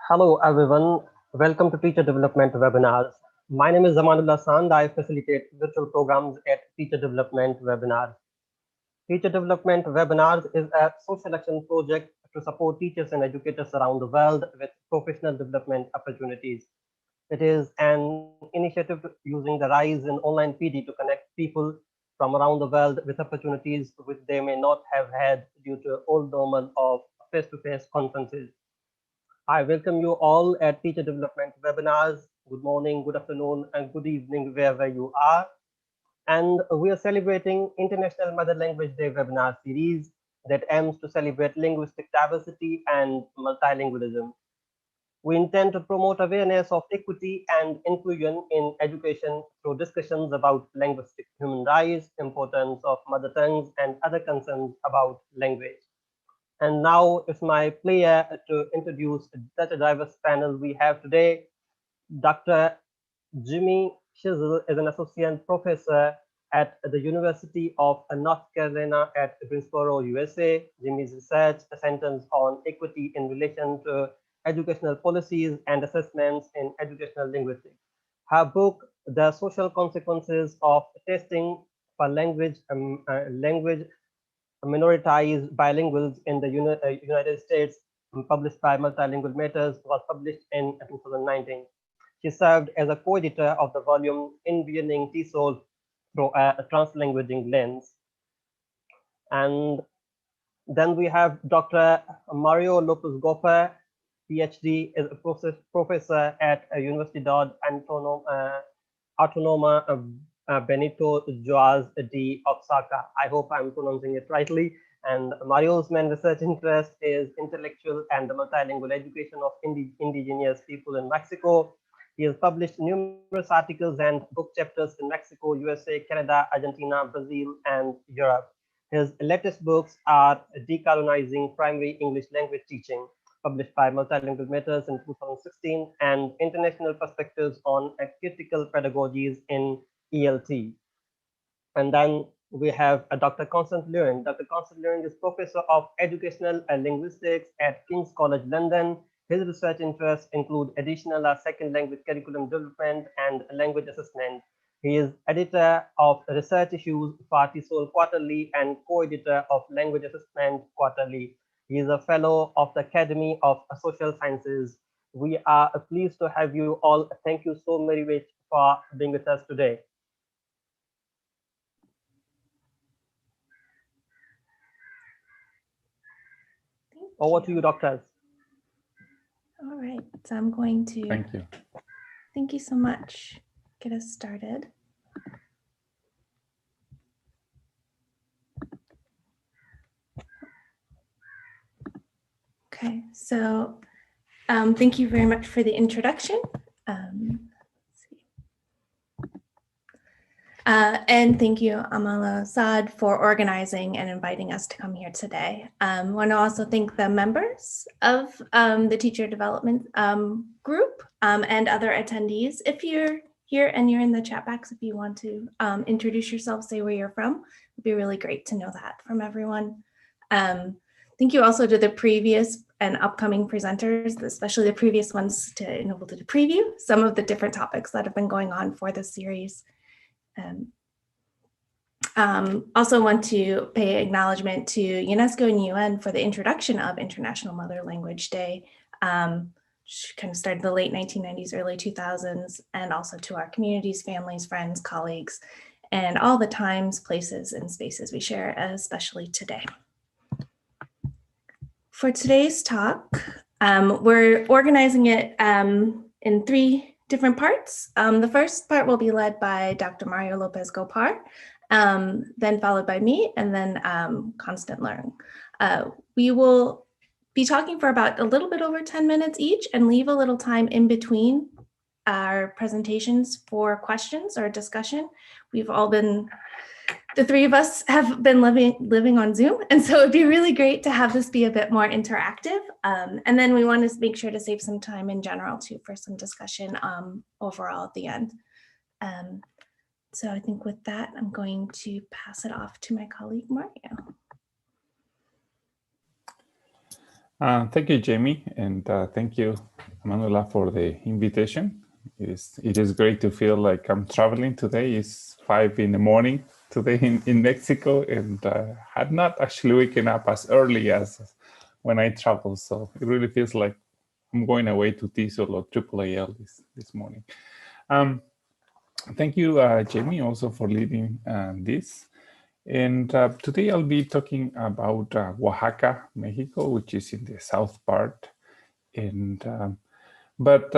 Hello everyone, welcome to Teacher Development Webinars. My name is Zamanullah Sand. I facilitate virtual programs at Teacher Development Webinars. Teacher Development Webinars is a social action project to support teachers and educators around the world with professional development opportunities. It is an initiative using the rise in online PD to connect people from around the world with opportunities which they may not have had due to old normal of face-to-face conferences. I welcome you all at Teacher Development Webinars. Good morning, good afternoon, and good evening, wherever you are. And we are celebrating International Mother Language Day webinar series that aims to celebrate linguistic diversity and multilingualism. We intend to promote awareness of equity and inclusion in education through discussions about linguistic human rights, importance of mother tongues, and other concerns about language. And now it's my pleasure to introduce such a diverse panel we have today. Dr. Jimmy Schissel is an associate professor at the University of North Carolina at Greensboro, USA. Jimmy's research centers on equity in relation to educational policies and assessments in educational linguistics. Her book, The Social Consequences of Testing for Language minoritized bilinguals in the United States, published by Multilingual Matters, was published in 2019. She served as a co-editor of the volume Envisioning TESOL through a translanguaging lens. And then we have Dr. Mario López Goffer, PhD, is a professor at Autónoma Benito Juárez de Oaxaca. I hope I'm pronouncing it rightly. And Mario's main research interest is intellectual and multilingual education of indigenous people in Mexico. He has published numerous articles and book chapters in Mexico, USA, Canada, Argentina, Brazil, and Europe. His latest books are Decolonizing Primary English Language Teaching, published by Multilingual Matters in 2016, and International Perspectives on Critical Pedagogies in ELT. And then we have Dr. Constance Leung. Dr. Constance Leung is Professor of Educational Linguistics at King's College London. His research interests include additional second language curriculum development and language assessment. He is editor of research issues for TESOL Quarterly and co-editor of Language Assessment Quarterly. He is a fellow of the Academy of Social Sciences. We are pleased to have you all. Thank you so very much for being with us today. Over to you, doctors. All right, so I'm going to thank you so much. Get us started. Okay, so thank you very much for the introduction. And thank you, Amelie Saad, for organizing and inviting us to come here today. I want to also thank the members of the Teacher Development Group and other attendees. If you're here and you're in the chat box, if you want to introduce yourself, say where you're from, it'd be really great to know that from everyone. Thank you also to the previous and upcoming presenters, especially the previous ones, to enable to preview some of the different topics that have been going on for this series. Also want to pay acknowledgement to UNESCO and UN for the introduction of International Mother Language Day, which kind of started the late 1990s, early 2000s, and also to our communities, families, friends, colleagues, and all the times, places, and spaces we share, especially today. For today's talk, we're organizing it in three different parts. The first part will be led by Dr. Mario López Goffer, then followed by me, and then Constance Leung. We will be talking for about a little bit over 10 minutes each and leave a little time in between our presentations for questions or discussion. We've all been, the three of us have been living on Zoom, and so it'd be really great to have this be a bit more interactive. And then we want to make sure to save some time in general too for some discussion overall at the end. So I think with that, I'm going to pass it off to my colleague, Mario. Thank you, Jamie, and thank you, Manuela, for the invitation. It is great to feel like I'm traveling today. It's 5 in the morning today in Mexico, and had not actually waken up as early as when I travel. So it really feels like I'm going away to TESOL or AAAL this morning. Um, Thank you, Jamie, also for leading this. And today I'll be talking about Oaxaca, Mexico, which is in the south part. And but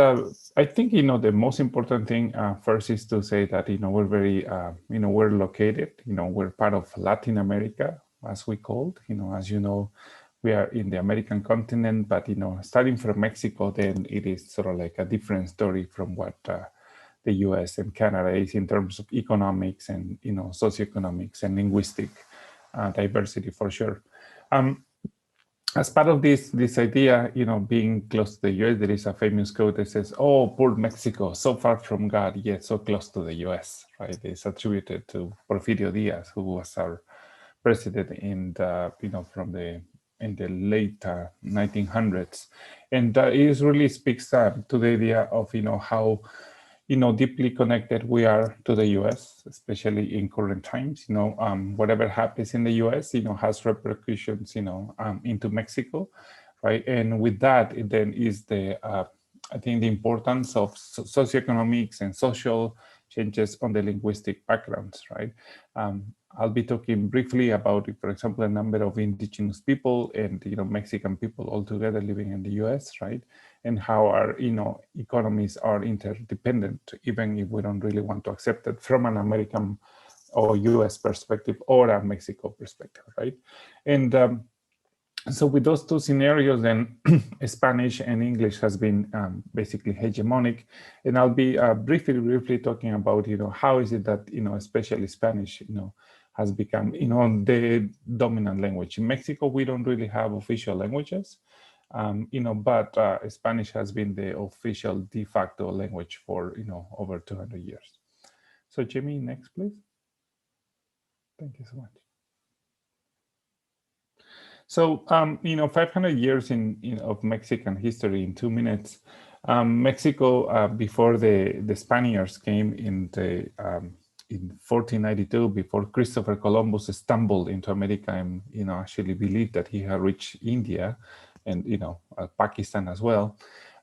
I think the most important thing first is to say that we're very we're located, we're part of Latin America, as we called. As you know, we are in the American continent, but starting from Mexico, then it is sort of like a different story from what the US and Canada is in terms of economics and socioeconomics and linguistic diversity for sure. As part of this idea, being close to the US, there is a famous quote that says, "Oh, poor Mexico, so far from God, yet so close to the US." Right? It's attributed to Porfirio Diaz, who was our president from the in the late 1900s, and it really speaks to the idea of how deeply connected we are to the US, especially in current times. Whatever happens in the US, has repercussions, into Mexico, right? And with that, it then is I think the importance of socioeconomics and social changes on the linguistic backgrounds, right? I'll be talking briefly about, for example, a number of indigenous people and Mexican people all together living in the US, right? And how our economies are interdependent, even if we don't really want to accept it from an American or US perspective or a Mexico perspective, right? And so with those two scenarios, then Spanish and English has been basically hegemonic. And I'll be briefly talking about, how is it that, especially Spanish, has become, the dominant language. In Mexico, we don't really have official languages, but Spanish has been the official de facto language for, over 200 years. So Jimmy, next, please. Thank you so much. So, 500 years of Mexican history in 2 minutes. Mexico, before the Spaniards came in 1492, before Christopher Columbus stumbled into America and actually believed that he had reached India and Pakistan as well,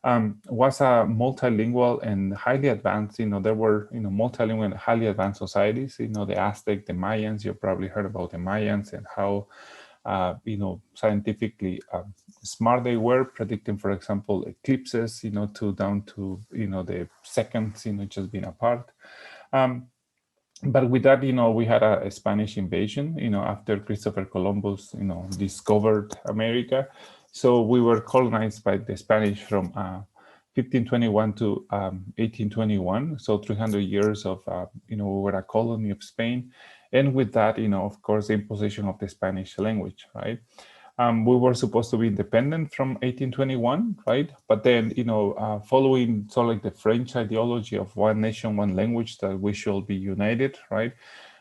was a multilingual and highly advanced. There were multilingual and highly advanced societies. The Aztec, the Mayans. You probably heard about the Mayans and how scientifically smart they were, predicting, for example, eclipses, down to the seconds, just being apart. But with that, we had a Spanish invasion, after Christopher Columbus, discovered America. So we were colonized by the Spanish from 1521 to 1821. So 300 years of, we were a colony of Spain. And with that, of course, the imposition of the Spanish language, right? We were supposed to be independent from 1821, right? But then, following sort of like the French ideology of one nation, one language, that we should be united, right?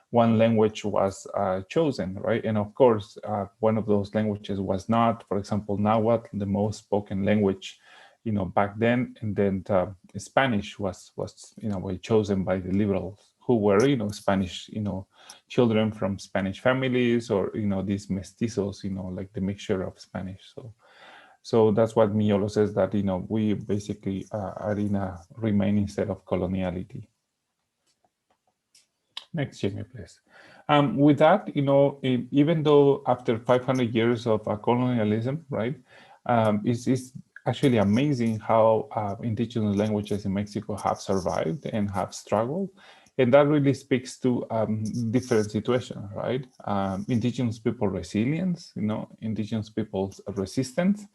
One language was chosen, right? And of course, one of those languages was not, for example, Nahuatl, the most spoken language, back then. And then Spanish was chosen by the liberals, who were, Spanish, children from Spanish families, or, these mestizos, like the mixture of Spanish. So that's what Miolo says, that, we basically are in a remaining state of coloniality. Next, Jamie, please. With that, even though after 500 years of colonialism, right, it's actually amazing how indigenous languages in Mexico have survived and have struggled. And that really speaks to different situations, right? Indigenous people resilience, indigenous people's resistance,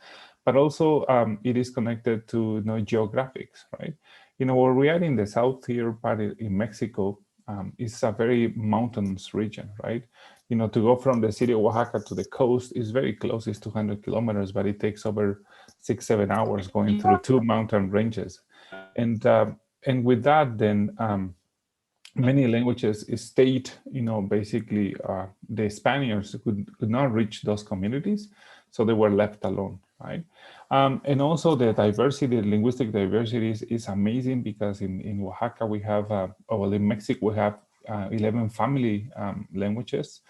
but also it is connected to geographics, right? Where we are in the south here part in Mexico, it's a very mountainous region, right? To go from the city of Oaxaca to the coast is very close, it's 200 kilometers, but it takes over 6-7 hours going through two mountain ranges. And with that, then many languages stayed, basically the Spaniards could not reach those communities, so they were left alone. right? And also the diversity, the linguistic diversity is amazing, because in Oaxaca we have, well, in Mexico we have 11 family languages.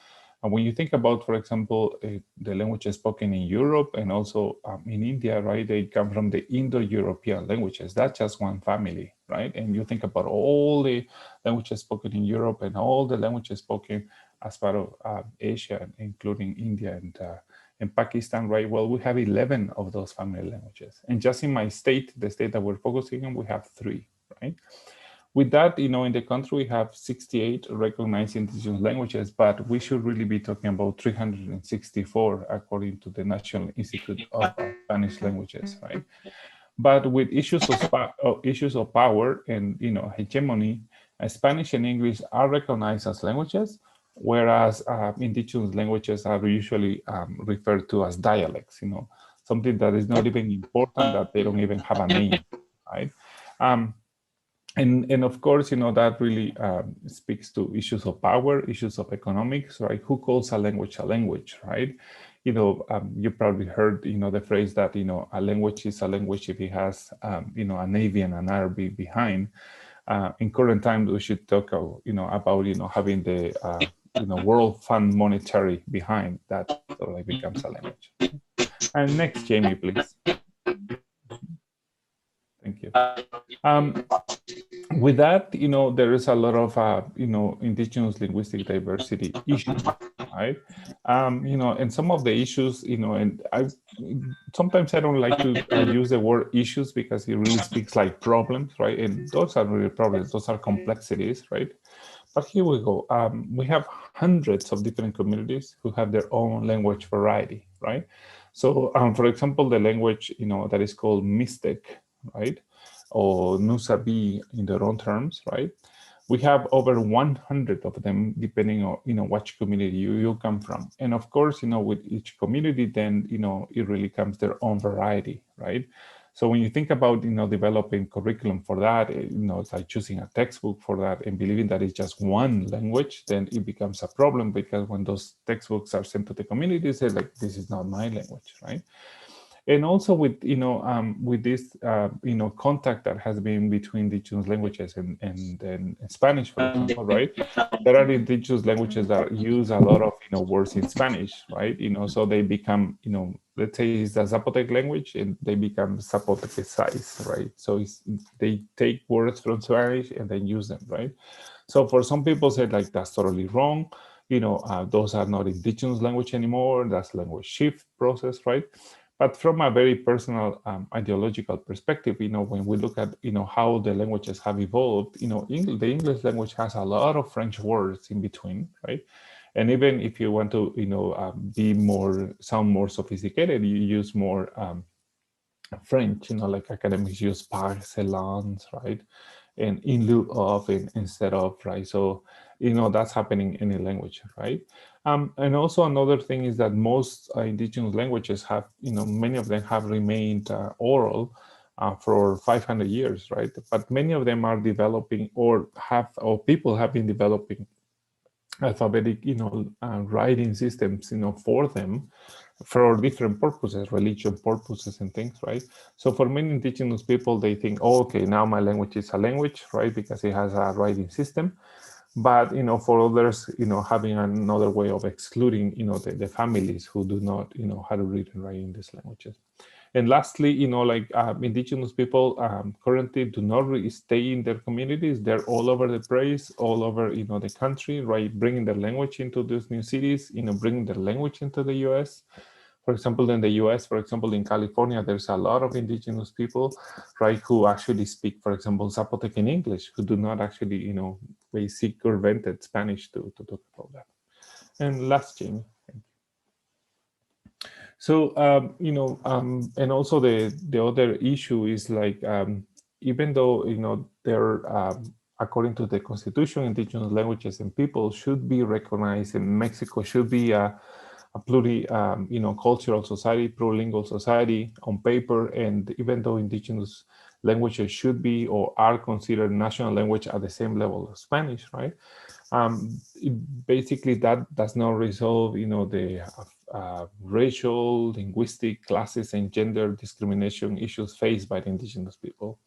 And when you think about, for example, the languages spoken in Europe and also in India, right, they come from the Indo-European languages. That's just one family, right? And you think about all the languages spoken in Europe and all the languages spoken as part of Asia, including India and Pakistan, right? Well, we have 11 of those family languages. And just in my state, the state that we're focusing on, we have 3, right? With that, in the country, we have 68 recognized indigenous languages, but we should really be talking about 364, according to the National Institute of Spanish Languages, right? But with issues of power and hegemony, Spanish and English are recognized as languages, whereas indigenous languages are usually referred to as dialects. Something that is not even important, that they don't even have a name, right? And of course, that really speaks to issues of power, issues of economics, right? Who calls a language, right? You probably heard, the phrase that, a language is a language if it has, a navy and an army behind. In current times, we should talk, about, having the, World Fund monetary behind that, so it becomes a language. And next, Jamie, please. Thank you. With that, there is a lot of, indigenous linguistic diversity issues, right? And some of the issues, and sometimes I don't like to use the word issues, because it really speaks like problems, right? And those are really problems, those are complexities, right? But here we go. We have hundreds of different communities who have their own language variety, right? So, for example, the language, that is called Mystic, right? Or Nusabi in their own terms, right? We have over 100 of them, depending on, which community you come from. And of course, with each community, then, it really comes their own variety, right? So when you think about, developing curriculum for that, it's like choosing a textbook for that and believing that it's just one language, then it becomes a problem, because when those textbooks are sent to the communities, they're like, this is not my language, right? And also with with this contact that has been between indigenous languages and Spanish, for example, right? There are indigenous languages that use a lot of words in Spanish, right? So they become let's say it's the Zapotec language, and they become Zapotecized, right? So they take words from Spanish and then use them, right? So for some people, say like that's totally wrong. Those are not indigenous language anymore. That's language shift process, right? But from a very personal ideological perspective, when we look at, how the languages have evolved, the English language has a lot of French words in between, right? And even if you want to, sound more sophisticated, you use more French, like academics use par excellence, right? And in lieu of, instead of, right? So, that's happening in a language, right? And also another thing is that most indigenous languages have, many of them have remained oral for 500 years, right? But many of them are developing, or people have been developing alphabetic, writing systems, for them, for different purposes, religion purposes and things, right? So for many indigenous people, they think, oh, okay, now my language is a language, right? Because it has a writing system. But, for others, having another way of excluding, the families who do not, how to read and write in these languages. And lastly, like indigenous people currently do not really stay in their communities. They're all over the place, all over, the country, right? Bringing their language into these new cities, bringing their language into the US. For example, in the US, for example, in California, there's a lot of indigenous people, right, who actually speak, for example, Zapotec in English, who do not actually, basic or invented Spanish to talk about that. And last, Jamie. So, and also the other issue is like, even though, they're, according to the Constitution, indigenous languages and people should be recognized, and Mexico should be a cultural society, plurilingual society on paper, and even though indigenous languages should be or are considered national language at the same level as Spanish, right? Basically, that does not resolve, the racial, linguistic, classes, and gender discrimination issues faced by the indigenous people.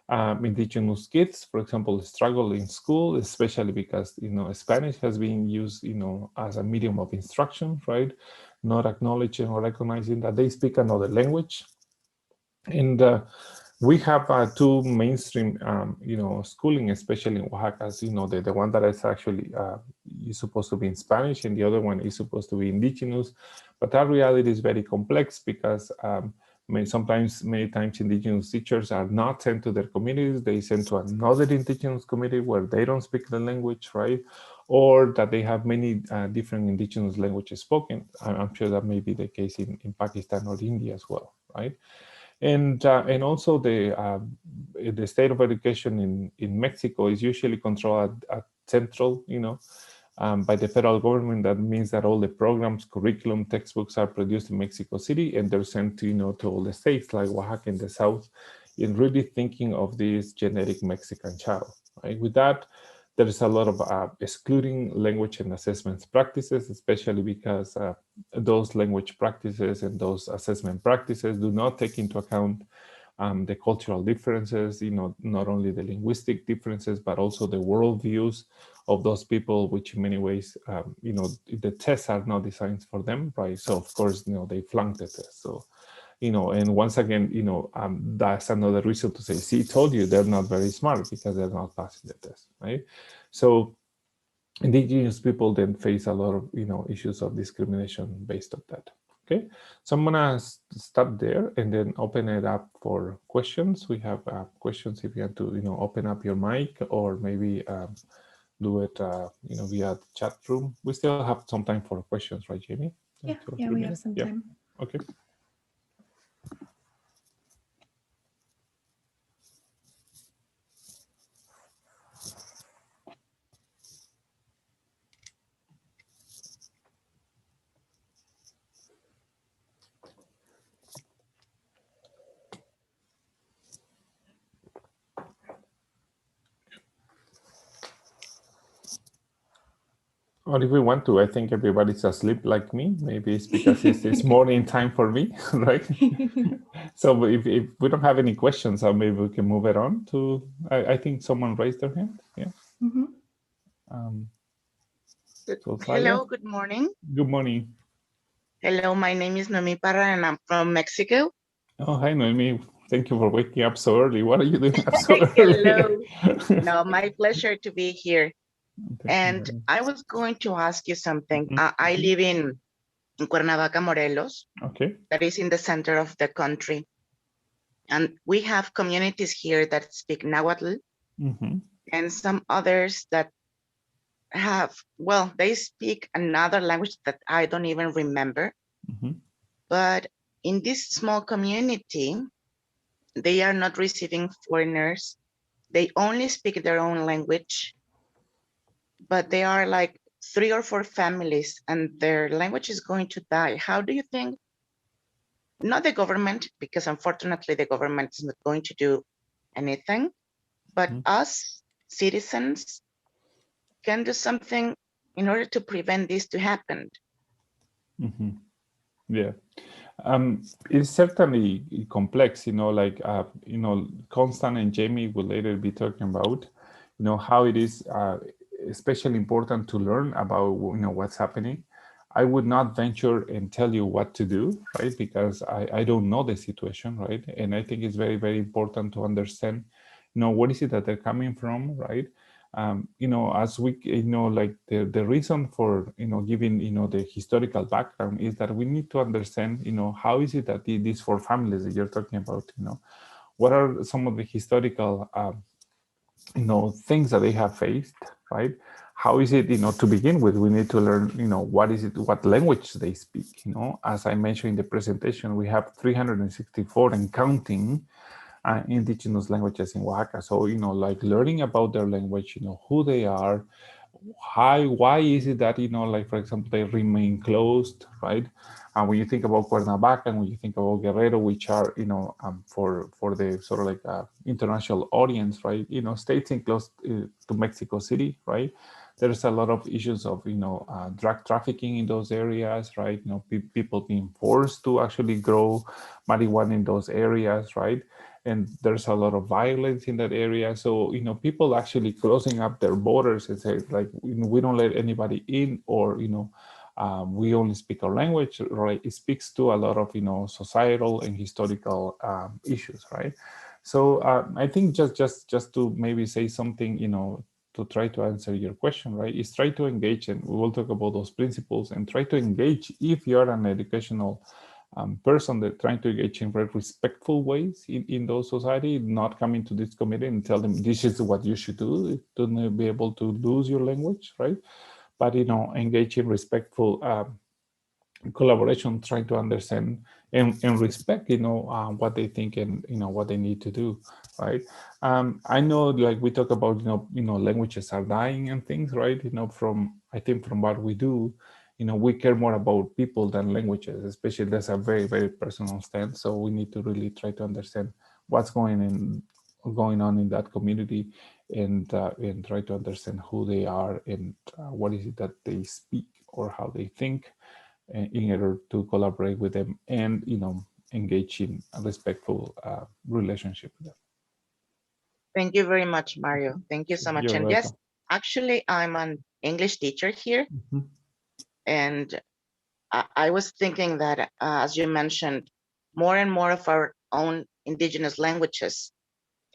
Indigenous kids, for example, struggle in school, especially because, Spanish has been used, as a medium of instruction, right? Not acknowledging or recognizing that they speak another language. And we have two mainstream, schooling, especially in Oaxaca. The one that is actually is supposed to be in Spanish, and the other one is supposed to be Indigenous. But that reality is very complex because many times Indigenous teachers are not sent to their communities. They send to another Indigenous community where they don't speak the language, right? Or that they have many different Indigenous languages spoken. I'm sure that may be the case in Pakistan or India as well, right? And also the state of education in Mexico is usually controlled at central, by the federal government. That means that all the programs, curriculum, textbooks are produced in Mexico City, and they're sent to all the states like Oaxaca in the south, in really thinking of this genetic Mexican child. Right? With that, there is a lot of excluding language and assessments practices, especially because those language practices and those assessment practices do not take into account the cultural differences, not only the linguistic differences, but also the worldviews of those people, which in many ways, the tests are not designed for them, right? So of course, they flunk the test. So, and once again, that's another reason to say, see, told you they're not very smart because they're not passing the test, right? So Indigenous people then face a lot of, issues of discrimination based on that. Okay, so I'm gonna stop there and then open it up for questions. We have questions if you want to, open up your mic or maybe do it, via the chat room. We still have some time for questions, right, Jamie? Yeah, we have some time. Okay. Or if we want to, I think everybody's asleep like me. Maybe it's because it's morning time for me, right? So if we don't have any questions, maybe we can move it on to, I think someone raised their hand. Yeah. Hello, good morning. Good morning. Hello, my name is Noemi Parra and I'm from Mexico. Oh, hi, Noemi. Thank you for waking up so early. What are you doing up so early? Hello. No, my pleasure to be here. And I was going to ask you something. I live in Cuernavaca, Morelos. Okay. That is in the center of the country. And we have communities here that speak Nahuatl and some others that have, well, they speak another language that I don't even remember. But in this small community, they are not receiving foreigners. They only speak their own language, but they are like 3 or 4 families and their language is going to die. How do you think, not the government, because unfortunately the government is not going to do anything, but us citizens can do something in order to prevent this to happen? Yeah. It's certainly complex, Constant and Jamie will later be talking about, how it is especially important to learn about, what's happening. I would not venture and tell you what to do, right? Because I don't know the situation, right? And I think it's very, very important to understand, what is it that they're coming from, right? As we, like the reason for, giving, the historical background is that we need to understand, how is it that these 4 families that you're talking about, what are some of the historical, things that they have faced, right? How is it, to begin with, we need to learn, what language they speak, as I mentioned in the presentation, we have 364 and counting indigenous languages in Oaxaca. So, like learning about their language, who they are, why is it that, like, for example, they remain closed, right? And when you think about Cuernavaca and when you think about Guerrero, which are, for the sort of like international audience, right? States enclosed to Mexico City, right? there's a lot of issues of, drug trafficking in those areas, right? People being forced to actually grow marijuana in those areas, right? And there's a lot of violence in that area. So, people actually closing up their borders and say, like, we don't let anybody in, or, we only speak our language, right? It speaks to a lot of, societal and historical issues, right? So I think just to maybe say something, to try to answer your question, right, is try to engage, and we will talk about those principles, and try to engage if you're an educational person that trying to engage in very respectful ways in those society, not coming to this committee and tell them this is what you should do to be able to lose your language, right? But, engage in respectful collaboration, trying to understand and respect, what they think and, what they need to do, right? I know, like we talk about, languages are dying and things, right? I think from what we do, we care more about people than languages, especially that's a very, very personal stance. So we need to really try to understand what's going on in that community, and try to understand who they are and what is it that they speak or how they think, in order to collaborate with them and, engage in a respectful relationship with them. Thank you very much, Mario. Thank you so much. You're And welcome. yes, actually, I'm an English teacher here. And I was thinking that, as you mentioned, more and more of our own indigenous languages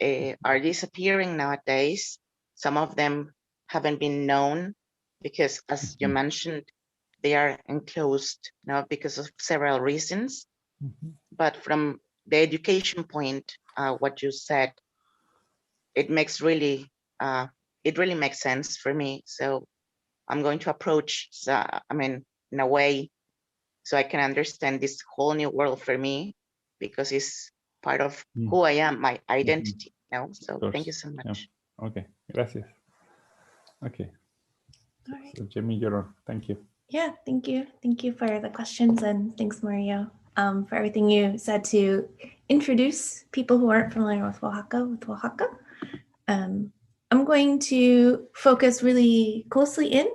are disappearing nowadays. Some of them haven't been known because, as you mentioned, they are enclosed now because of several reasons. But from the education point, what you said, it really makes sense for me. So I'm going to approach, in a way, so I can understand this whole new world for me, because it's part of who I am, my identity. So thank you so much. Yeah. Okay, gracias. Okay. All right. So Jamie, you're on. Thank you. Yeah, thank you. Thank you for the questions, and thanks, Mario, for everything you said to introduce people who aren't familiar with Oaxaca. I'm going to focus really closely in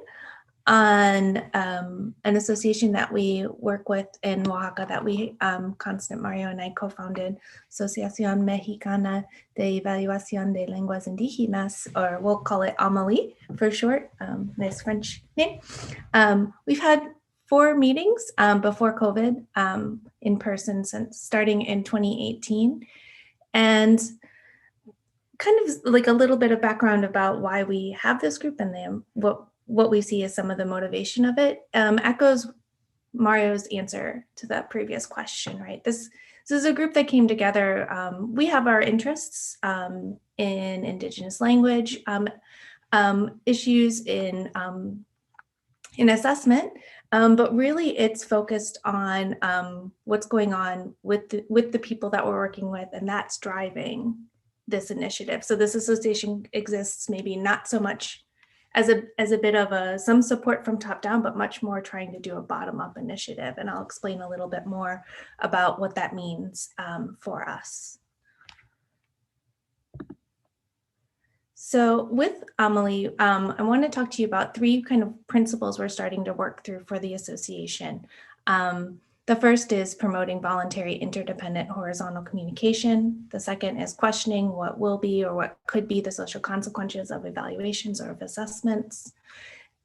on an association that we work with in Oaxaca that we, Constant, Mario, and I co-founded, Asociación Mexicana de Evaluación de Lenguas Indígenas, or we'll call it Amelie for short. Nice French name. We've had 4 meetings before COVID in person since starting in 2018. And kind of like a little bit of background about why we have this group and then what we see as some of the motivation of it echoes Mario's answer to that previous question, right? This is a group that came together. We have our interests in Indigenous language issues, in assessment, but really it's focused on what's going on with the people that we're working with, and that's driving this initiative. So this association exists maybe not so much as a bit of some support from top down, but much more trying to do a bottom up initiative. And I'll explain a little bit more about what that means for us. So with Amelie, I want to talk to you about 3 kind of principles we're starting to work through for the association. The first is promoting voluntary interdependent horizontal communication. The second is questioning what will be or what could be the social consequences of evaluations or of assessments.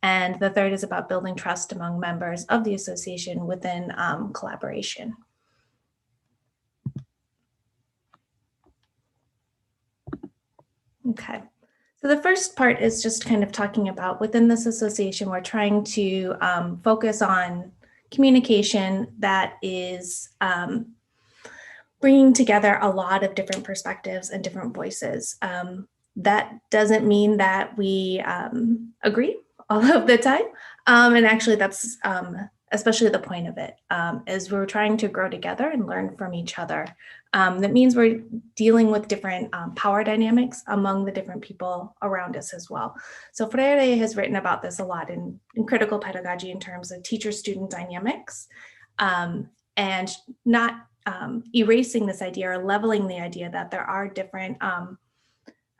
And the third is about building trust among members of the association within collaboration. Okay. So the first part is just kind of talking about within this association, we're trying to focus on communication that is bringing together a lot of different perspectives and different voices. That doesn't mean that we agree all of the time. And actually that's especially the point of it, is we're trying to grow together and learn from each other. That means we're dealing with different power dynamics among the different people around us as well. So Freire has written about this a lot in critical pedagogy in terms of teacher-student dynamics, and not erasing this idea or leveling the idea that there are different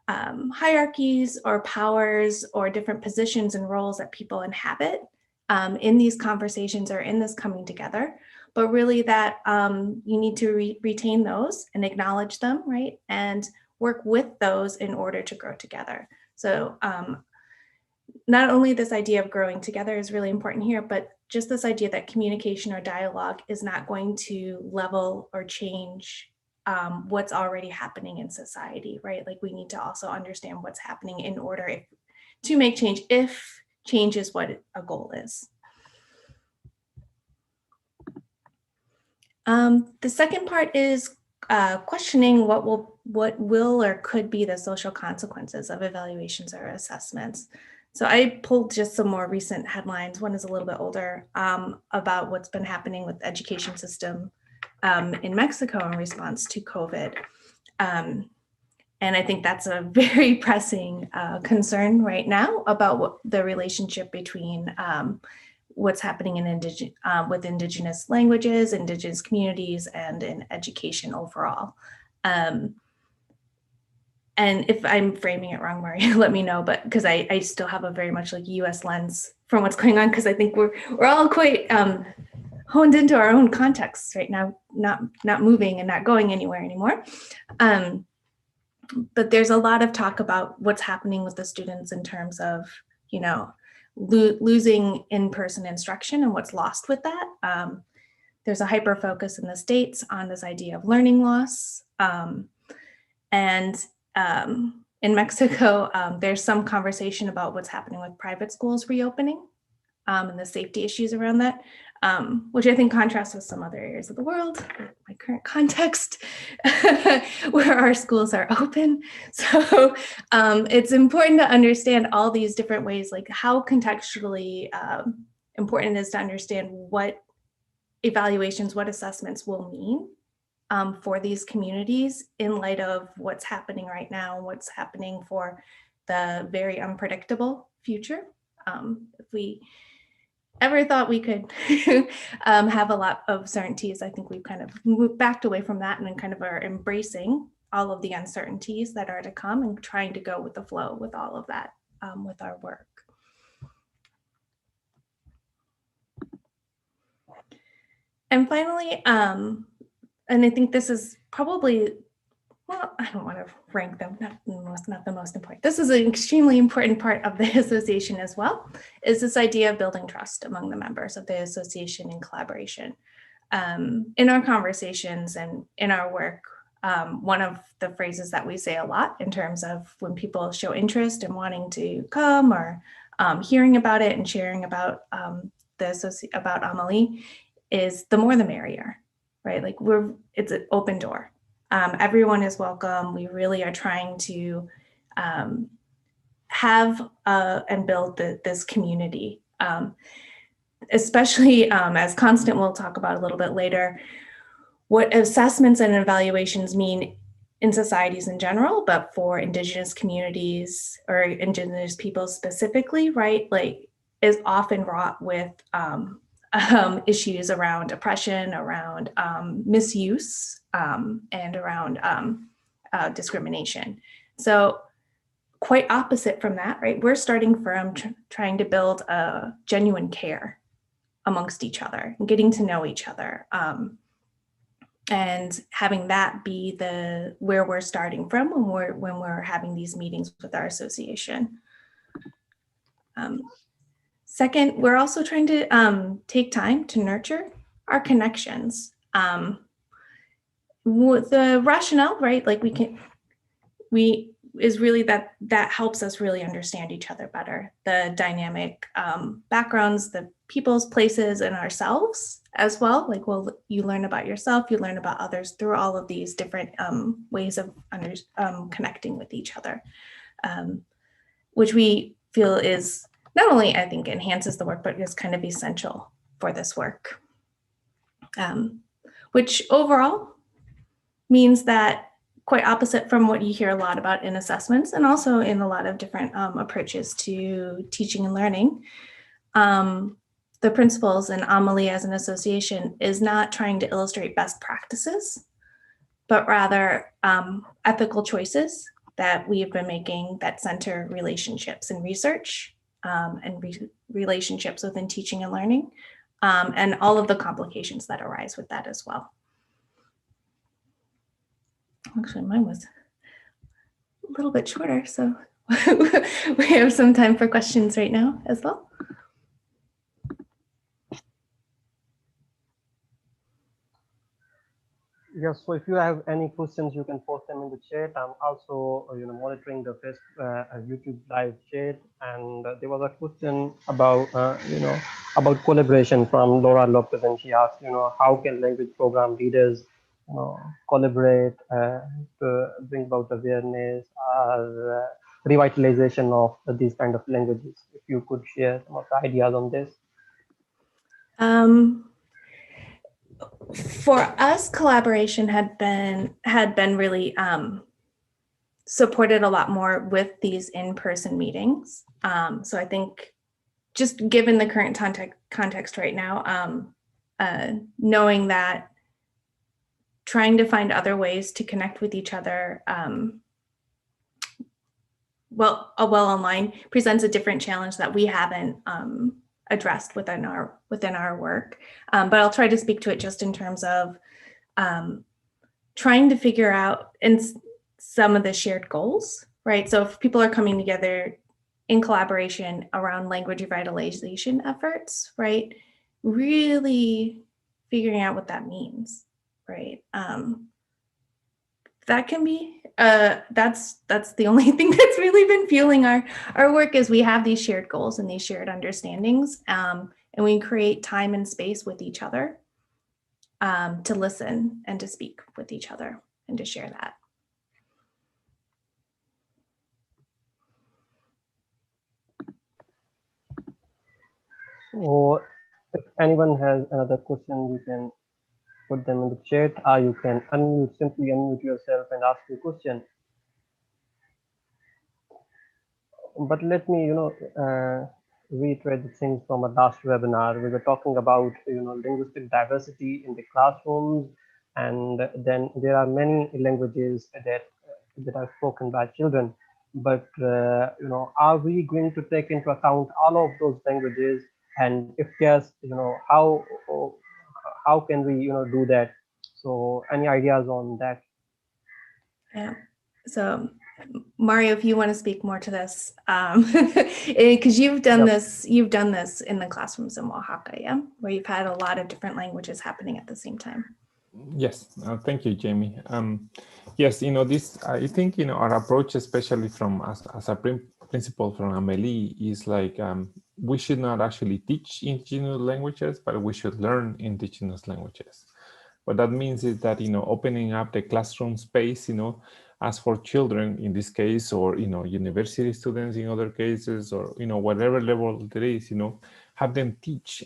hierarchies or powers or different positions and roles that people inhabit in these conversations or in this coming together, but really that you need to retain those and acknowledge them, right? And work with those in order to grow together. So not only this idea of growing together is really important here, but just this idea that communication or dialogue is not going to level or change what's already happening in society, right? Like we need to also understand what's happening in order to make change, if change is what a goal is. The second part is questioning what will or could be the social consequences of evaluations or assessments. So I pulled just some more recent headlines. One is a little bit older about what's been happening with the education system in Mexico in response to COVID. And I think that's a very pressing concern right now about the relationship between what's happening in with Indigenous languages, Indigenous communities, and in education overall. And if I'm framing it wrong, Mari, let me know, but because I still have a very much like US lens from what's going on, because I think we're all quite honed into our own contexts right now, not moving and not going anywhere anymore. But there's a lot of talk about what's happening with the students in terms of, you know, losing in-person instruction and what's lost with that. There's a hyper focus in the States on this idea of learning loss. In Mexico, there's some conversation about what's happening with private schools reopening and the safety issues around that, which I think contrasts with some other areas of the world, my current context, where our schools are open. So it's important to understand all these different ways, like how contextually important it is to understand what evaluations, what assessments will mean for these communities in light of what's happening right now, what's happening for the very unpredictable future. If we ever thought we could have a lot of certainties, I think we've kind of backed away from that and then kind of are embracing all of the uncertainties that are to come and trying to go with the flow with all of that with our work. And finally, and I think this is probably, well, I don't want to rank them, not the most important. This is an extremely important part of the association as well, is this idea of building trust among the members of the association and collaboration. In our conversations and in our work, one of the phrases that we say a lot in terms of when people show interest in wanting to come or hearing about it and sharing about about Amelie is the more the merrier, right? Like it's an open door. Everyone is welcome. We really are trying to have and build this community, especially as Constant will talk about a little bit later, what assessments and evaluations mean in societies in general, but for Indigenous communities or Indigenous people specifically, right? Like is often wrought with issues around oppression, around misuse, and around discrimination. So quite opposite from that, right? We're starting from trying to build a genuine care amongst each other and getting to know each other. And having that be where we're starting from when we're having these meetings with our association. Second, we're also trying to take time to nurture our connections. The rationale, right? Like is really that helps us really understand each other better. The dynamic backgrounds, the people's places and ourselves as well. Like, well, you learn about yourself, you learn about others through all of these different ways of connecting with each other, which we feel is not only, I think, enhances the work, but is kind of essential for this work, which overall means that quite opposite from what you hear a lot about in assessments and also in a lot of different approaches to teaching and learning. The principles in Amelie as an association is not trying to illustrate best practices, but rather ethical choices that we have been making that center relationships in research and relationships within teaching and learning, and all of the complications that arise with that as well. Actually, mine was a little bit shorter, so we have some time for questions right now as well. Yes, so if you have any questions, you can post them in the chat. I'm also, monitoring the YouTube live chat, and there was a question about, about collaboration from Laura López, and she asked, how can language program leaders, collaborate to bring about awareness or revitalization of these kind of languages? If you could share some of the ideas on this. For us, collaboration had been really supported a lot more with these in-person meetings. So I think just given the current context right now, knowing that trying to find other ways to connect with each other well online presents a different challenge that we haven't addressed within our work. But I'll try to speak to it just in terms of trying to figure out some of the shared goals, right? So if people are coming together in collaboration around language revitalization efforts, right? Really figuring out what that means, right? That can be, that's the only thing that's really been fueling our work is we have these shared goals and these shared understandings, and we create time and space with each other to listen and to speak with each other and to share that. So if anyone has another question, you can put them in the chat, or you can simply unmute yourself and ask your question. But let me, reiterate the things from our last webinar. We were talking about, linguistic diversity in the classrooms, and then there are many languages that are spoken by children. But are we going to take into account all of those languages? And if yes, how can we, do that? So any ideas on that? Yeah. So Mario, if you want to speak more to this, because you've done this in the classrooms in Oaxaca, yeah, where you've had a lot of different languages happening at the same time. Yes, thank you, Jamie. Yes, this I think our approach, especially from as a principle from Amelie, is like we should not actually teach indigenous languages, but we should learn indigenous languages. What that means is that opening up the classroom space, as for children in this case, or university students in other cases, or whatever level there is, have them teach,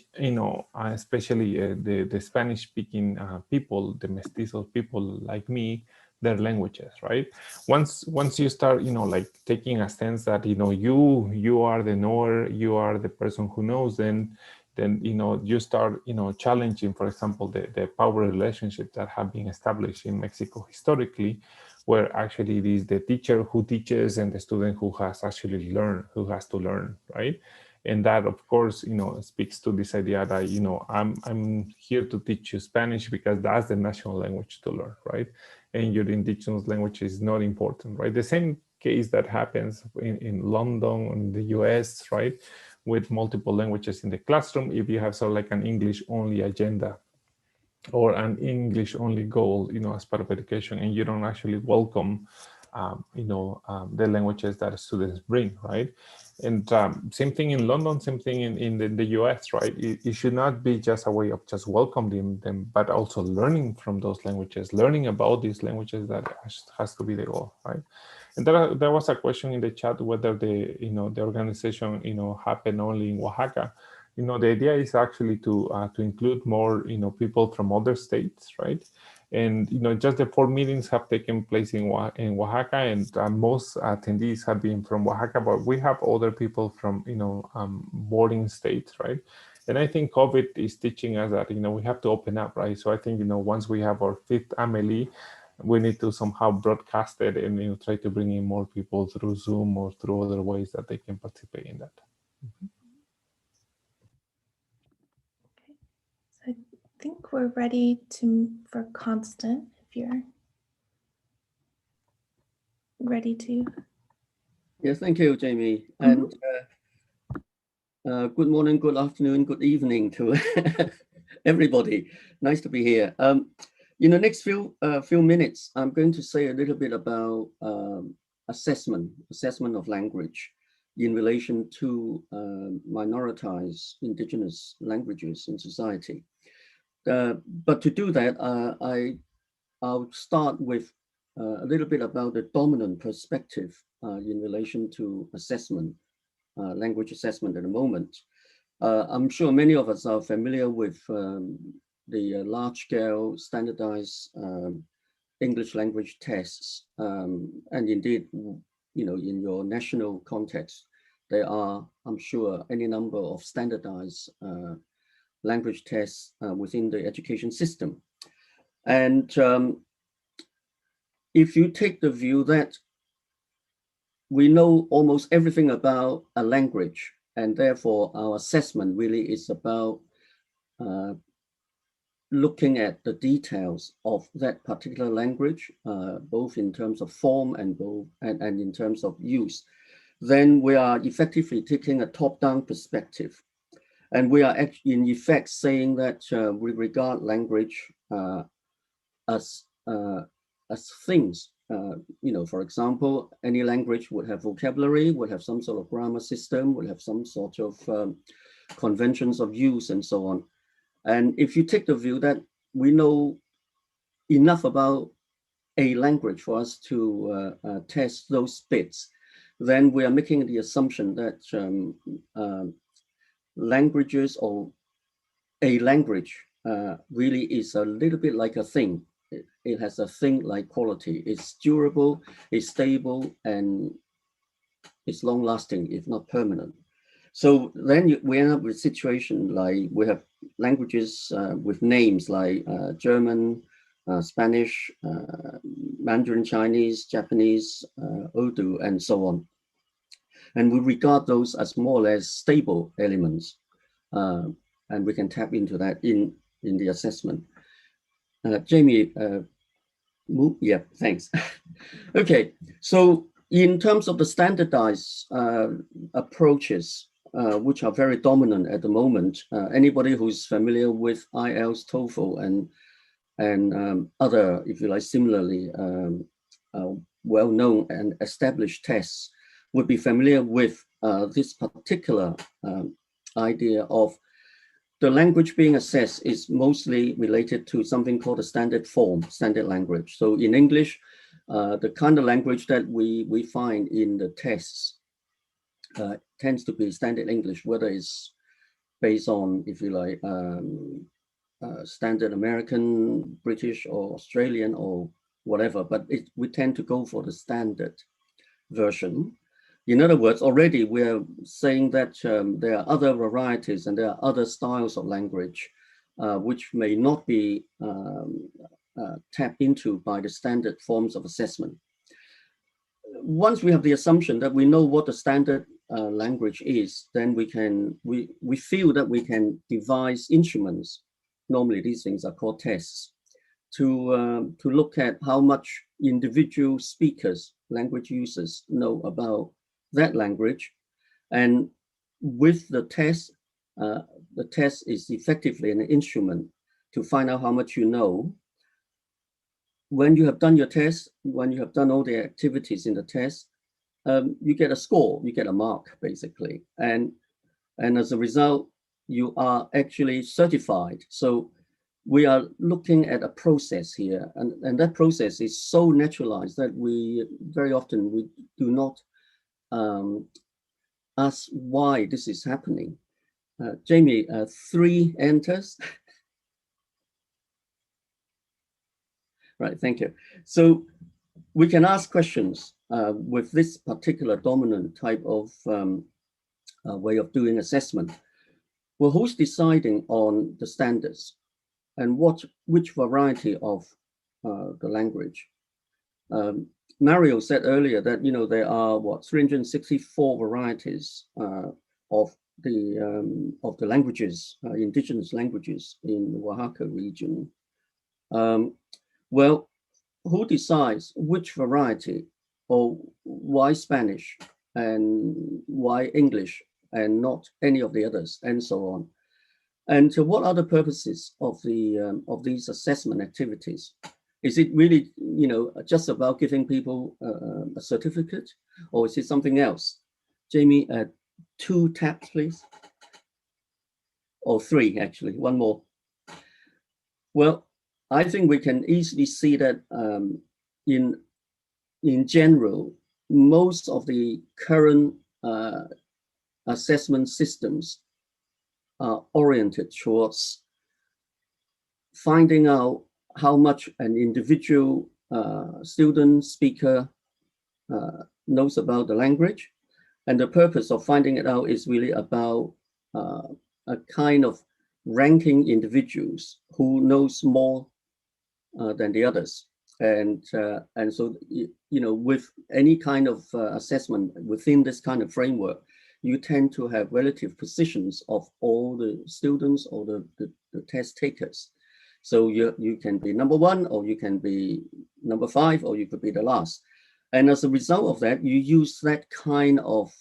especially the Spanish-speaking people, the mestizo people like me, their languages, right? Once you start, like taking a stance that you are the knower, you are the person who knows, then you start challenging, for example, the power relationships that have been established in Mexico historically, where actually it is the teacher who teaches and the student who has actually learned, who has to learn, right? And that, of course, speaks to this idea that I'm here to teach you Spanish because that's the national language to learn, right? And your indigenous language is not important, right? The same case that happens in London, in the US, right? With multiple languages in the classroom, if you have sort of like an English-only agenda or an English-only goal, as part of education, and you don't actually welcome, the languages that students bring, right? And same thing in London, same thing in the US, right? It should not be just a way of just welcoming them, but also learning from those languages, learning about these languages, that has to be the goal, right? And there was a question in the chat whether the organization happened only in Oaxaca. The idea is actually to include more people from other states, right? And just the 4 meetings have taken place in Oaxaca, and most attendees have been from Oaxaca, but we have other people from boarding states, right? And I think COVID is teaching us that we have to open up, right? So I think once we have our 5th Amelie, we need to somehow broadcast it and try to bring in more people through Zoom or through other ways that they can participate in that. So I think we're ready for Constant, if you're ready to. Yes, thank you, Jamie. And good morning, good afternoon, good evening to everybody. Nice to be here. In the next few minutes, I'm going to say a little bit about assessment of language in relation to minoritized indigenous languages in society. But to do that, I'll start with a little bit about the dominant perspective in relation to assessment, language assessment at the moment. I'm sure many of us are familiar with the large-scale standardized English language tests, and indeed, in your national context, there are, I'm sure, any number of standardized language tests within the education system. And if you take the view that we know almost everything about a language, and therefore our assessment really is about looking at the details of that particular language, both in terms of form and in terms of use, then we are effectively taking a top-down perspective. And we are actually in effect saying that we regard language as things. For example, any language would have vocabulary, would have some sort of grammar system, would have some sort of conventions of use and so on. And if you take the view that we know enough about a language for us to test those bits, then we are making the assumption that languages or a language really is a little bit like a thing. It has a thing-like quality. It's durable, it's stable, and it's long-lasting, if not permanent. So then we end up with a situation like we have languages with names like German, Spanish, Mandarin Chinese, Japanese, Urdu, and so on. And we regard those as more or less stable elements. And we can tap into that in the assessment. Jamie, yeah, thanks. Okay, so in terms of the standardized approaches, which are very dominant at the moment, anybody who's familiar with IELTS, TOEFL, and other, if you like, similarly well-known and established tests would be familiar with this particular idea of the language being assessed is mostly related to something called a standard form, standard language. So in English, the kind of language that we find in the tests tends to be standard English, whether it's based on, if you like, standard American, British, or Australian, or whatever, but we tend to go for the standard version. In other words, already we're saying that there are other varieties and there are other styles of language which may not be tapped into by the standard forms of assessment. Once we have the assumption that we know what the standard language is, then we feel that we can devise instruments. Normally these things are called tests to look at how much individual speakers, language users know about that language. And with the test is effectively an instrument to find out how much you know. When you have done your test, when you have done all the activities in the test, you get a score, you get a mark, basically. And as a result, you are actually certified. So we are looking at a process here, and that process is so naturalized that we very often we do not ask why this is happening. Jamie, 3 enters. Right, thank you. So we can ask questions with this particular dominant type of way of doing assessment. Well, who's deciding on the standards and which variety of the language. Mario said earlier that, you know, there are 364 varieties of the languages, indigenous languages in the Oaxaca region. Well, who decides which variety, or why Spanish and why English and not any of the others, and so on? And so what are the purposes of these assessment activities? Is it really, you know, just about giving people a certificate, or is it something else? Jamie, 2 taps, please. Or 3, actually, 1 more. Well, I think we can easily see that in general, most of the current assessment systems are oriented towards finding out how much an individual student, speaker knows about the language. And the purpose of finding it out is really about a kind of ranking individuals who knows more than the others. And so, you know, with any kind of assessment within this kind of framework, you tend to have relative positions of all the students or the test takers. So you can be number 1, or you can be number 5, or you could be the last. And as a result of that, you use that kind of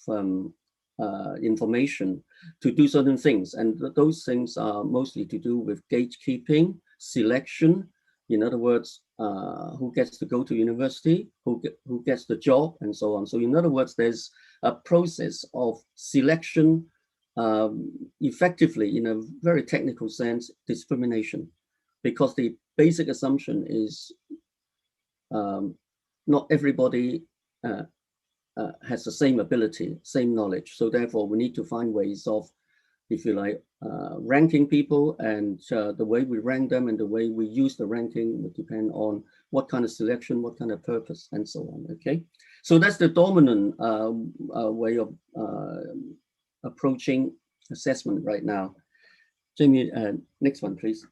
information to do certain things. And those things are mostly to do with gatekeeping, selection, in other words, who gets to go to university, who gets the job, and so on. So in other words, there's a process of selection, effectively, in a very technical sense, discrimination, because the basic assumption is not everybody has the same ability, same knowledge. So therefore, we need to find ways of, if you like, ranking people, and the way we rank them and the way we use the ranking would depend on what kind of selection, what kind of purpose, and so on, okay? So that's the dominant way of approaching assessment right now. Jamie, next one, please.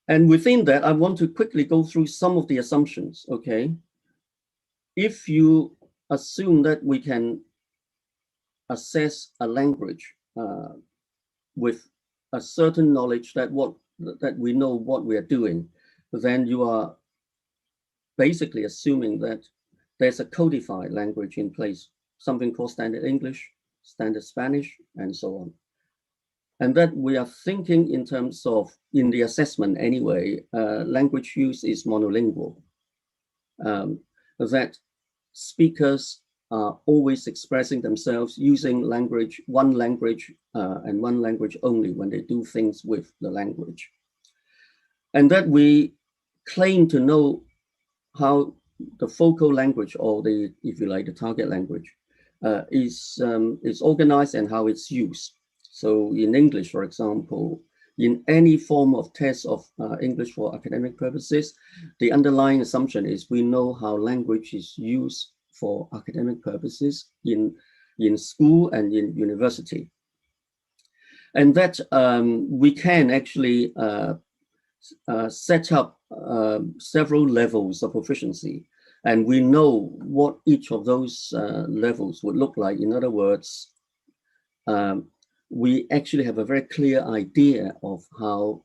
And within that, I want to quickly go through some of the assumptions, okay? If you assume that we can assess a language with a certain knowledge that we know what we are doing, then you are basically assuming that there's a codified language in place, something called Standard English, Standard Spanish, and so on. And that we are thinking in terms of, in the assessment anyway, language use is monolingual, that speakers are always expressing themselves using language, one language, and one language only when they do things with the language. And that we claim to know how the focal language, or the, if you like, the target language, is organized and how it's used. So in English, for example, in any form of test of English for academic purposes, the underlying assumption is we know how language is used for academic purposes in school and in university. And that we can actually set up several levels of proficiency. And we know what each of those levels would look like. In other words, we actually have a very clear idea of how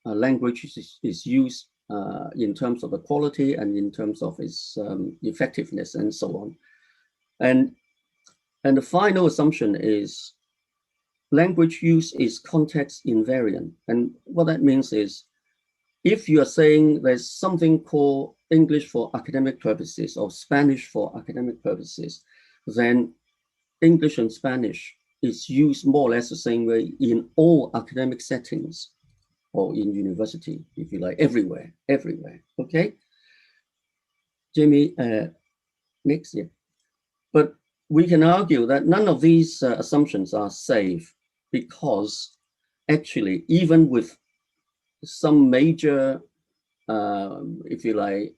language is used in terms of the quality and in terms of its effectiveness and so on. And the final assumption is language use is context invariant. And what that means is, if you are saying there's something called English for academic purposes or Spanish for academic purposes, then English and Spanish is used more or less the same way in all academic settings, or in university, if you like, everywhere, okay? Jamie, next year. But we can argue that none of these assumptions are safe, because actually, even with some major, if you like,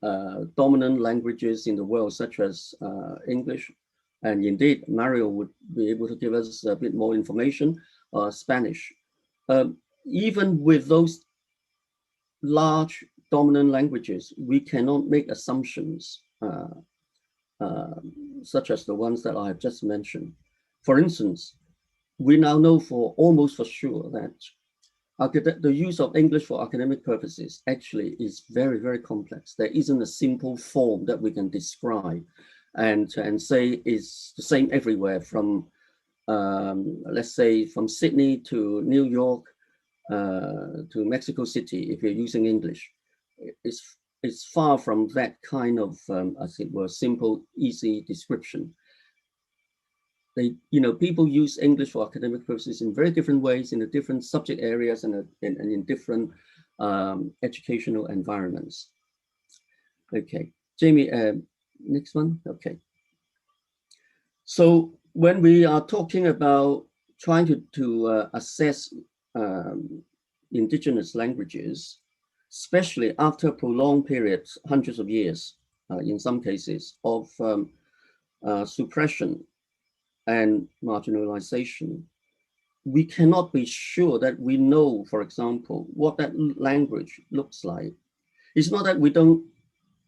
dominant languages in the world, such as English, and indeed Mario would be able to give us a bit more information, Spanish. Even with those large dominant languages, we cannot make assumptions such as the ones that I have just mentioned. For instance, we now know almost for sure that the use of English for academic purposes actually is very, very complex. There isn't a simple form that we can describe and say is the same everywhere from, let's say, from Sydney to New York to Mexico City, if you're using English. It's far from that kind of, as it were, simple, easy description. People use English for academic purposes in very different ways, in the different subject areas and in different educational environments. Okay, Jamie, next one. Okay. So when we are talking about trying to assess indigenous languages, especially after prolonged periods, hundreds of years, in some cases, of suppression and marginalization, we cannot be sure that we know, for example, what that language looks like. It's not that we don't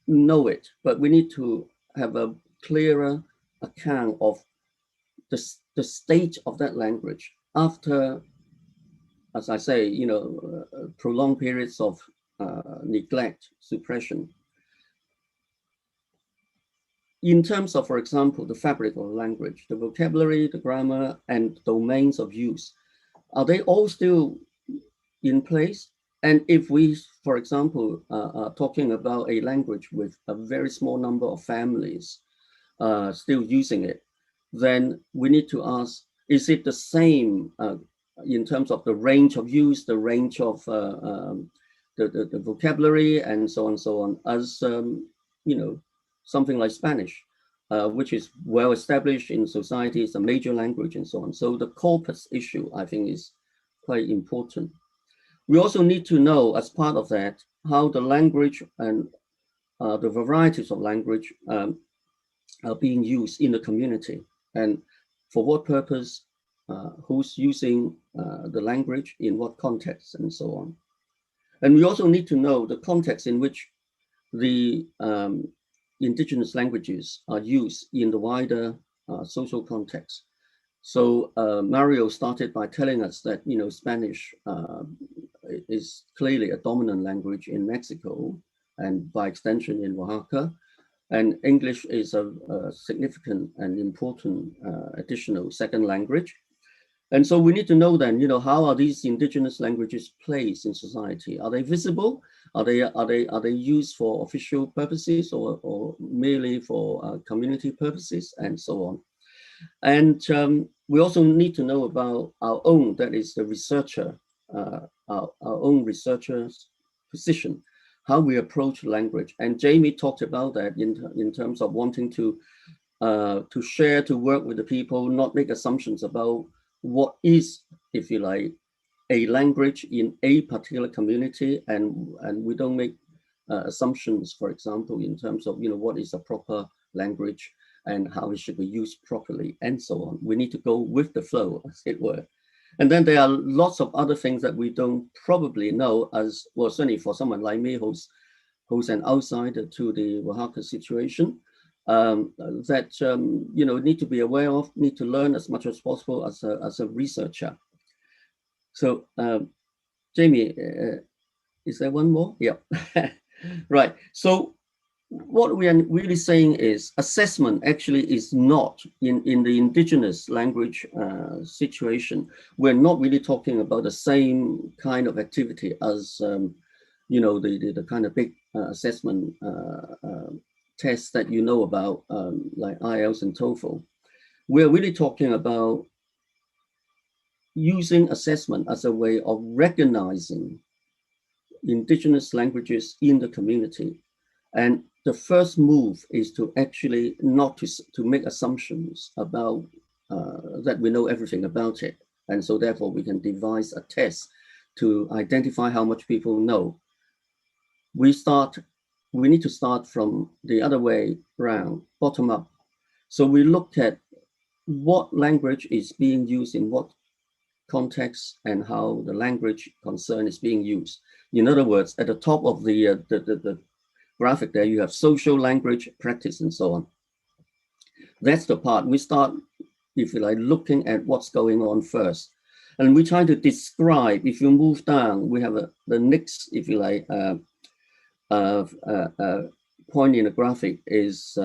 know it, but we need to have a clearer account of the state of that language after, as I say, prolonged periods of neglect, suppression. In terms of, for example, the fabric of language, the vocabulary, the grammar, and domains of use, are they all still in place? And if we, for example, are talking about a language with a very small number of families still using it, then we need to ask, is it the same in terms of the range of use, the range of the vocabulary, and so on, as, something like Spanish, which is well established in society, it's a major language and so on. So the corpus issue, I think, is quite important. We also need to know, as part of that, how the language and the varieties of language are being used in the community, and for what purpose, who's using the language, in what context, and so on. And we also need to know the context in which the indigenous languages are used in the wider social context. So Mario started by telling us that, Spanish is clearly a dominant language in Mexico, and by extension in Oaxaca. And English is a significant and important additional second language. And so we need to know then, how are these indigenous languages placed in society? Are they visible? Are they used for official purposes or merely for community purposes, and so on? And we also need to know about our own, that is the researcher, our own researcher's position, how we approach language. And Jamie talked about that in terms of wanting to share, to work with the people, not make assumptions about what is, if you like, a language in a particular community, and we don't make assumptions, for example, in terms of what is a proper language and how it should be used properly, and so on. We need to go with the flow, as it were. And then there are lots of other things that we don't probably know, as well, certainly for someone like me who's an outsider to the Oaxaca situation, that need to be aware of, need to learn as much as possible as a researcher. So Jamie, is there one more? Yeah. Right. So what we are really saying is assessment actually is not in the indigenous language situation. We're not really talking about the same kind of activity as the kind of big assessment tests that about, like IELTS and TOEFL. We're really talking about using assessment as a way of recognizing indigenous languages in the community. And the first move is to actually not to make assumptions about that we know everything about it. And so therefore we can devise a test to identify how much people know. We need to start from the other way around, bottom up. So we look at what language is being used in what context and how the language concern is being used. In other words, at the top of the graphic there, you have social language practice and so on. That's the part we start, if you like, looking at what's going on first. And we try to describe, if you move down, we have the next, if you like, point in the graphic is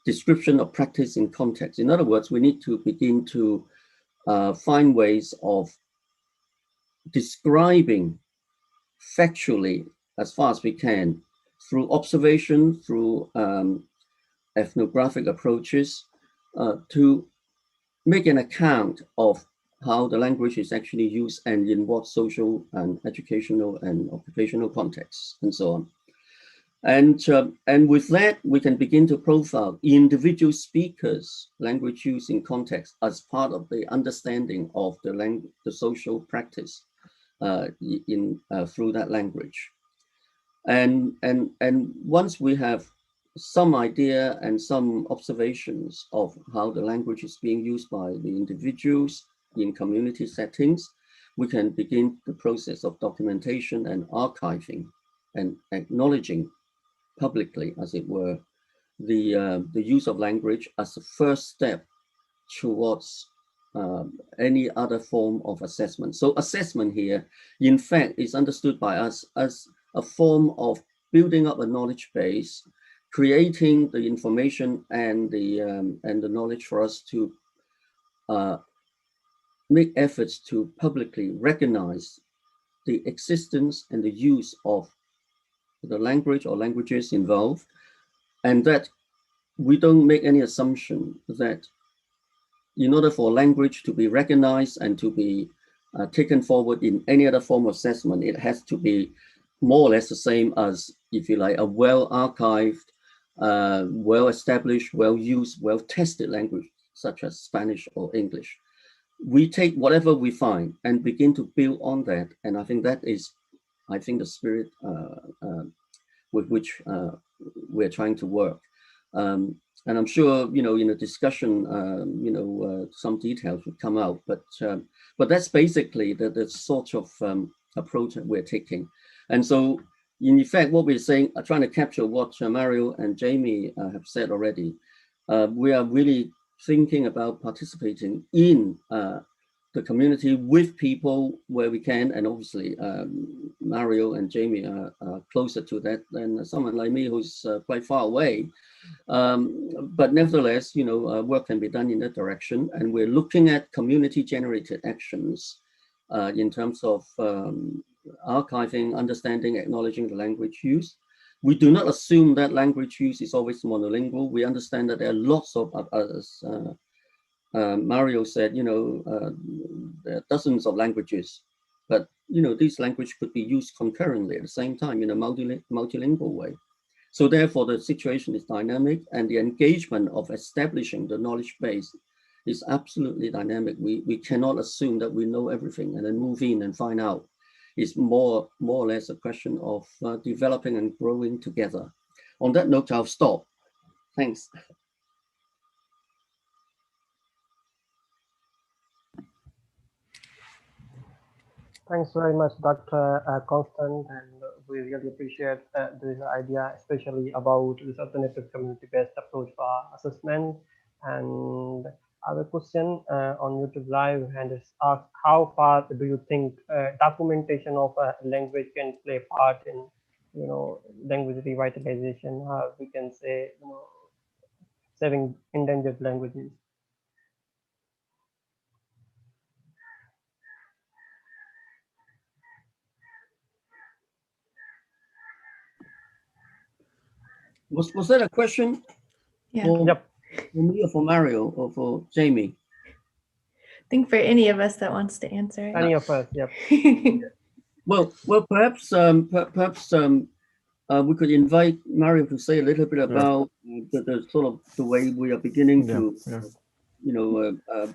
description of practice in context. In other words, we need to begin to find ways of describing factually as far as we can through observation, through ethnographic approaches to make an account of how the language is actually used and in what social and educational and occupational contexts and so on. And with that, we can begin to profile individual speakers' language use in context as part of the understanding of the social practice through that language. And once we have some idea and some observations of how the language is being used by the individuals in community settings, we can begin the process of documentation and archiving and acknowledging publicly, as it were, the use of language as a first step towards any other form of assessment. So assessment here, in fact, is understood by us as a form of building up a knowledge base, creating the information and the knowledge for us to make efforts to publicly recognize the existence and the use of the language or languages involved, and that we don't make any assumption that in order for language to be recognized and to be taken forward in any other form of assessment, it has to be more or less the same as, if you like, a well-archived, well-established, well-used, well-tested language, such as Spanish or English. We take whatever we find and begin to build on that. And I think that is, the spirit with which we're trying to work. And I'm sure, in a discussion, some details would come out, but that's basically the sort of approach that we're taking. And so, in effect, what we're saying, trying to capture what Mario and Jamie have said already, we are really thinking about participating in the community with people where we can, and obviously Mario and Jamie are closer to that than someone like me who's quite far away. But nevertheless, work can be done in that direction, and we're looking at community-generated actions in terms of archiving, understanding, acknowledging the language use. We do not assume that language use is always monolingual. We understand that there are lots of others. Mario said, there are dozens of languages, but these languages could be used concurrently at the same time in a multilingual way. So therefore, the situation is dynamic, and the engagement of establishing the knowledge base is absolutely dynamic. We cannot assume that we know everything and then move in and find out. It's more or less a question of developing and growing together. On that note, I'll stop. Thanks. Thanks very much, Dr. Constant, and we really appreciate this idea, especially about this alternative community-based approach for assessment. And I have a question on YouTube Live, and it's asked, how far do you think documentation of a language can play part in, language revitalization? We can say, saving endangered languages. Was that a question? Yeah. Yep. For me or for Mario or for Jamie? I think for any of us that wants to answer it. Any of us, yep. Well, perhaps we could invite Mario to say a little bit about the sort of the way we are beginning to,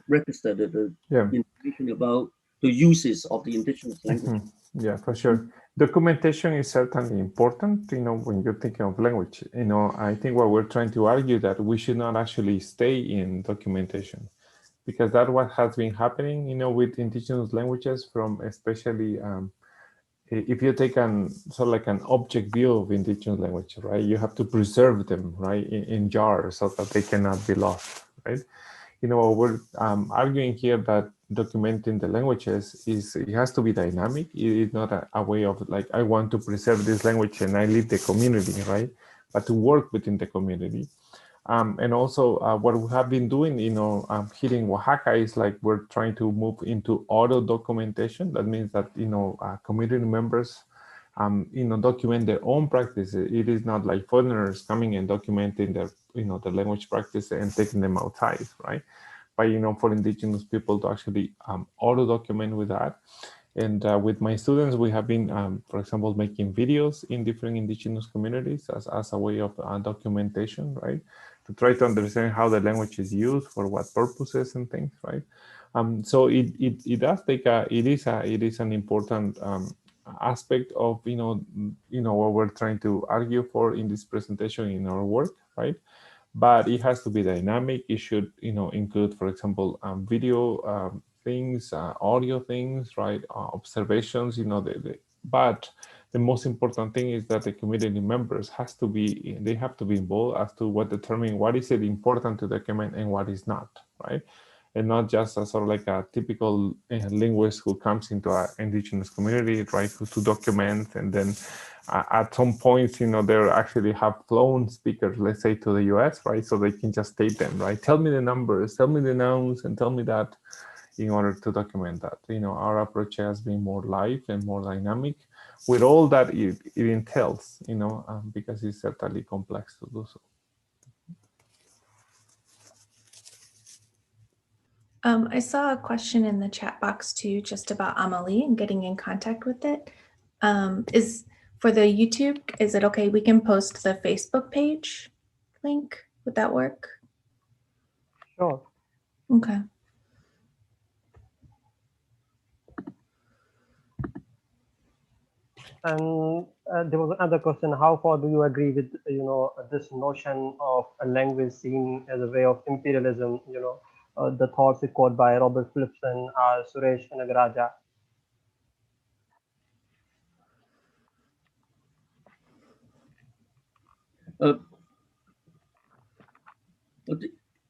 register the information about the uses of the indigenous language. Yeah, for sure. Documentation is certainly important, when you're thinking of language. I think what we're trying to argue that we should not actually stay in documentation, because that's what has been happening, you know, with indigenous languages, from especially if you take an sort of like an object view of indigenous language, right? You have to preserve them, right, in jars so that they cannot be lost, right? You know, we're arguing here that documenting the languages it has to be dynamic. It is not a way of like, I want to preserve this language and I leave the community, right? But to work within the community. And also what we have been doing, you know, here in Oaxaca is like we're trying to move into auto documentation. That means that, you know, community members, you know, document their own practices. It is not like foreigners coming and documenting their, you know, the language practice and taking them outside, right? But, you know, for indigenous people to actually auto document with that. And with my students, we have been, for example, making videos in different indigenous communities as a way of documentation, right? To try to understand how the language is used for what purposes and things, right? So it does take it is an important aspect of you know what we're trying to argue for in this presentation in our work, right? But it has to be dynamic. It should, you know, include, for example, video things, audio things, right? Observations, you know, but the most important thing is that the community members they have to be involved as to what determine what is it important to document and what is not, right? And not just a sort of like a typical linguist who comes into an indigenous community, right, to document, and then at some points, you know, they actually have flown speakers, let's say, to the US, right, so they can just state them, right? Tell me the numbers, tell me the nouns, and tell me that, in order to document that. You know, our approach has been more live and more dynamic with all that it entails, you know, because it's certainly complex to do so. I saw a question in the chat box too, just about Amelie and getting in contact with it. Is for the YouTube, is it okay? We can post the Facebook page link. Would that work? Sure. Okay. And there was another question: how far do you agree with this notion of a language seen as a way of imperialism? The thoughts echoed by Robert Phillipson, Suresh Nagaraja.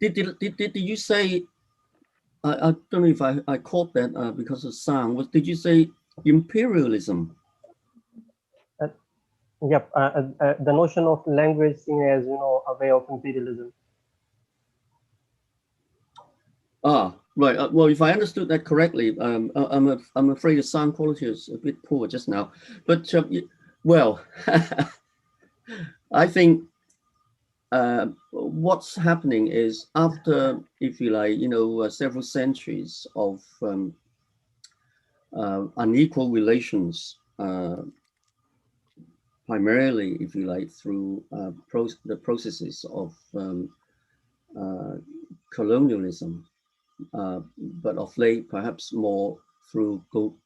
Did you say? I don't know if I caught that because of sound. Did you say imperialism? Yep, the notion of language seen as a way of imperialism. Right. Well, if I understood that correctly, I'm afraid the sound quality is a bit poor just now. But well, I think what's happening is after, if you like, several centuries of unequal relations. Primarily, if you like, through the processes of colonialism, but of late, perhaps more through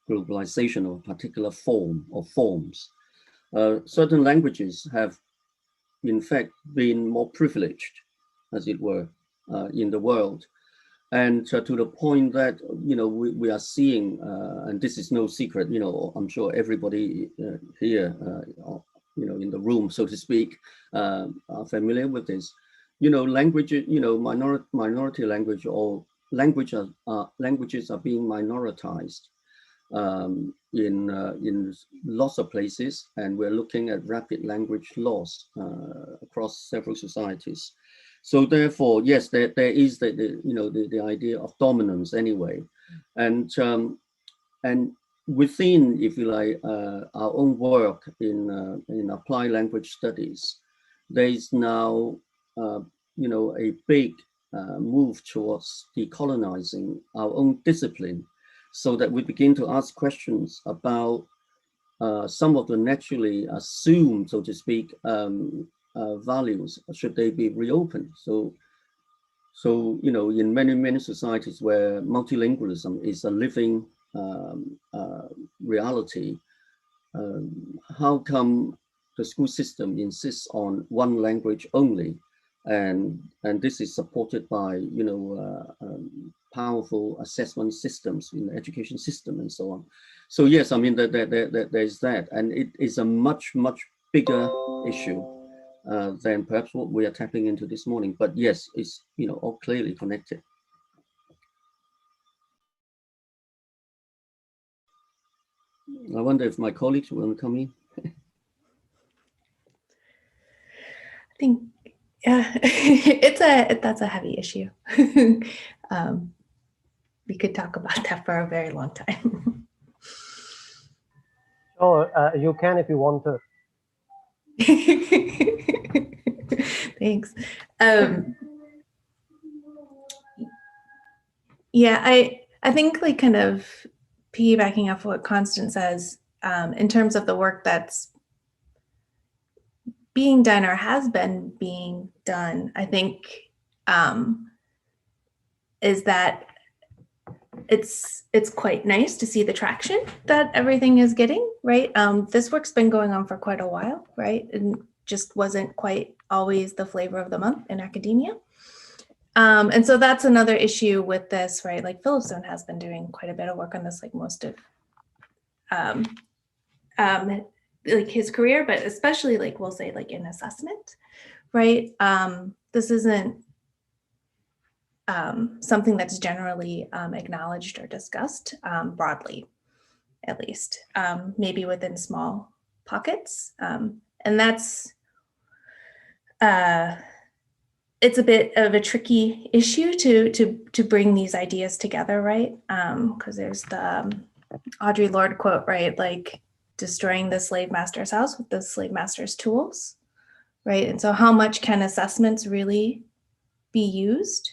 globalization of a particular form or forms. Certain languages have, in fact, been more privileged, as it were, in the world. And to the point that, we are seeing, and this is no secret, I'm sure everybody here, in the room, so to speak, are familiar with this. Language, minority language or languages are being minoritized in lots of places, and we're looking at rapid language loss across several societies. So therefore, yes, there is the idea of dominance anyway, and within, if you like, our own work in applied language studies, there is now a big move towards decolonizing our own discipline, so that we begin to ask questions about some of the naturally assumed, so to speak, values. Should they be reopened? So in many societies where multilingualism is a living reality, how come the school system insists on one language only, and this is supported by, you know, powerful assessment systems in the education system and so on. So yes, I mean, there's that, and it is a much bigger issue than perhaps what we are tapping into this morning. But yes, it's, you know, all clearly connected. I wonder if my colleagues will come in. I think that's a heavy issue. We could talk about that for a very long time. Sure, you can if you want to. Thanks. Yeah, I think, like, kind of piggybacking off what Constance says, in terms of the work that's being done or has been being done, I think is that it's quite nice to see the traction that everything is getting, right? This work's been going on for quite a while, right? And just wasn't quite always the flavor of the month in academia. And so that's another issue with this, right? Like, Philipson has been doing quite a bit of work on this, like most of like his career, but especially, like, we'll say, like, in assessment, right? This isn't something that's generally acknowledged or discussed broadly, at least, maybe within small pockets. And that's, it's a bit of a tricky issue to bring these ideas together, right? Because there's the Audre Lorde quote, right? Like, destroying the slave master's house with the slave master's tools, right? And so how much can assessments really be used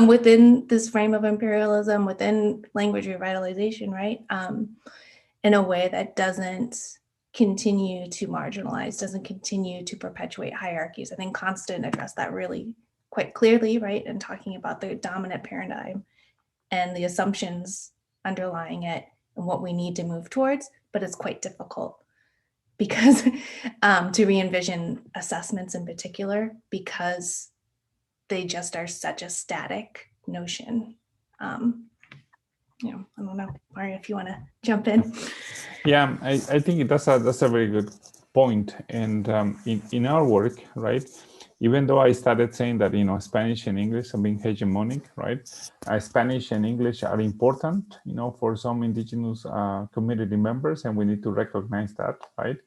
within this frame of imperialism, within language revitalization, right? In a way that doesn't continue to marginalize, doesn't continue to perpetuate hierarchies. I think Constant addressed that really quite clearly, right? And talking about the dominant paradigm and the assumptions underlying it and what we need to move towards, but it's quite difficult because to re-envision assessments in particular, because they just are such a static notion. You know, I don't know, Mario, if you want to jump in. Yeah, I think that's a very good point. And in our work, right, even though I started saying that, you know, Spanish and English are being hegemonic, right? Spanish and English are important, you know, for some indigenous community members, and we need to recognize that, right?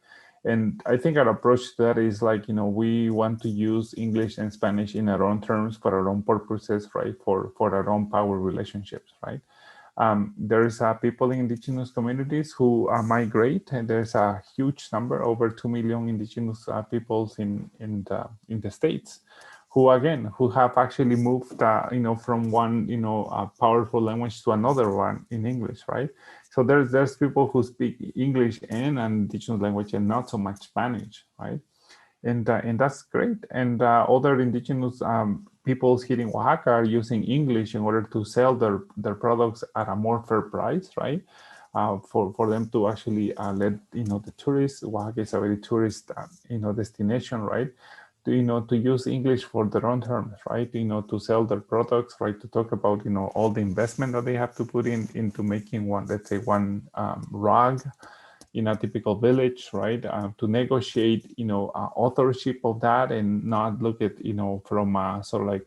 And I think our approach to that is like, you know, we want to use English and Spanish in our own terms for our own purposes, right? For our own power relationships, right? There's people in indigenous communities who migrate, and there's a huge number, over 2 million indigenous peoples in the States, who have actually moved, you know, from one, you know, powerful language to another one in English, right? So there's people who speak English and an indigenous language and not so much Spanish, right? And that's great. And other indigenous peoples here in Oaxaca are using English in order to sell their products at a more fair price, right? For them to actually let, you know, the tourists. Oaxaca is a very tourist, you know, destination, right? To, you know, to use English for their own terms, right? You know, to sell their products, right? To talk about, you know, all the investment that they have to put into making one, let's say, one rug in a typical village, right? To negotiate, you know, authorship of that, and not look at, you know, from a sort of like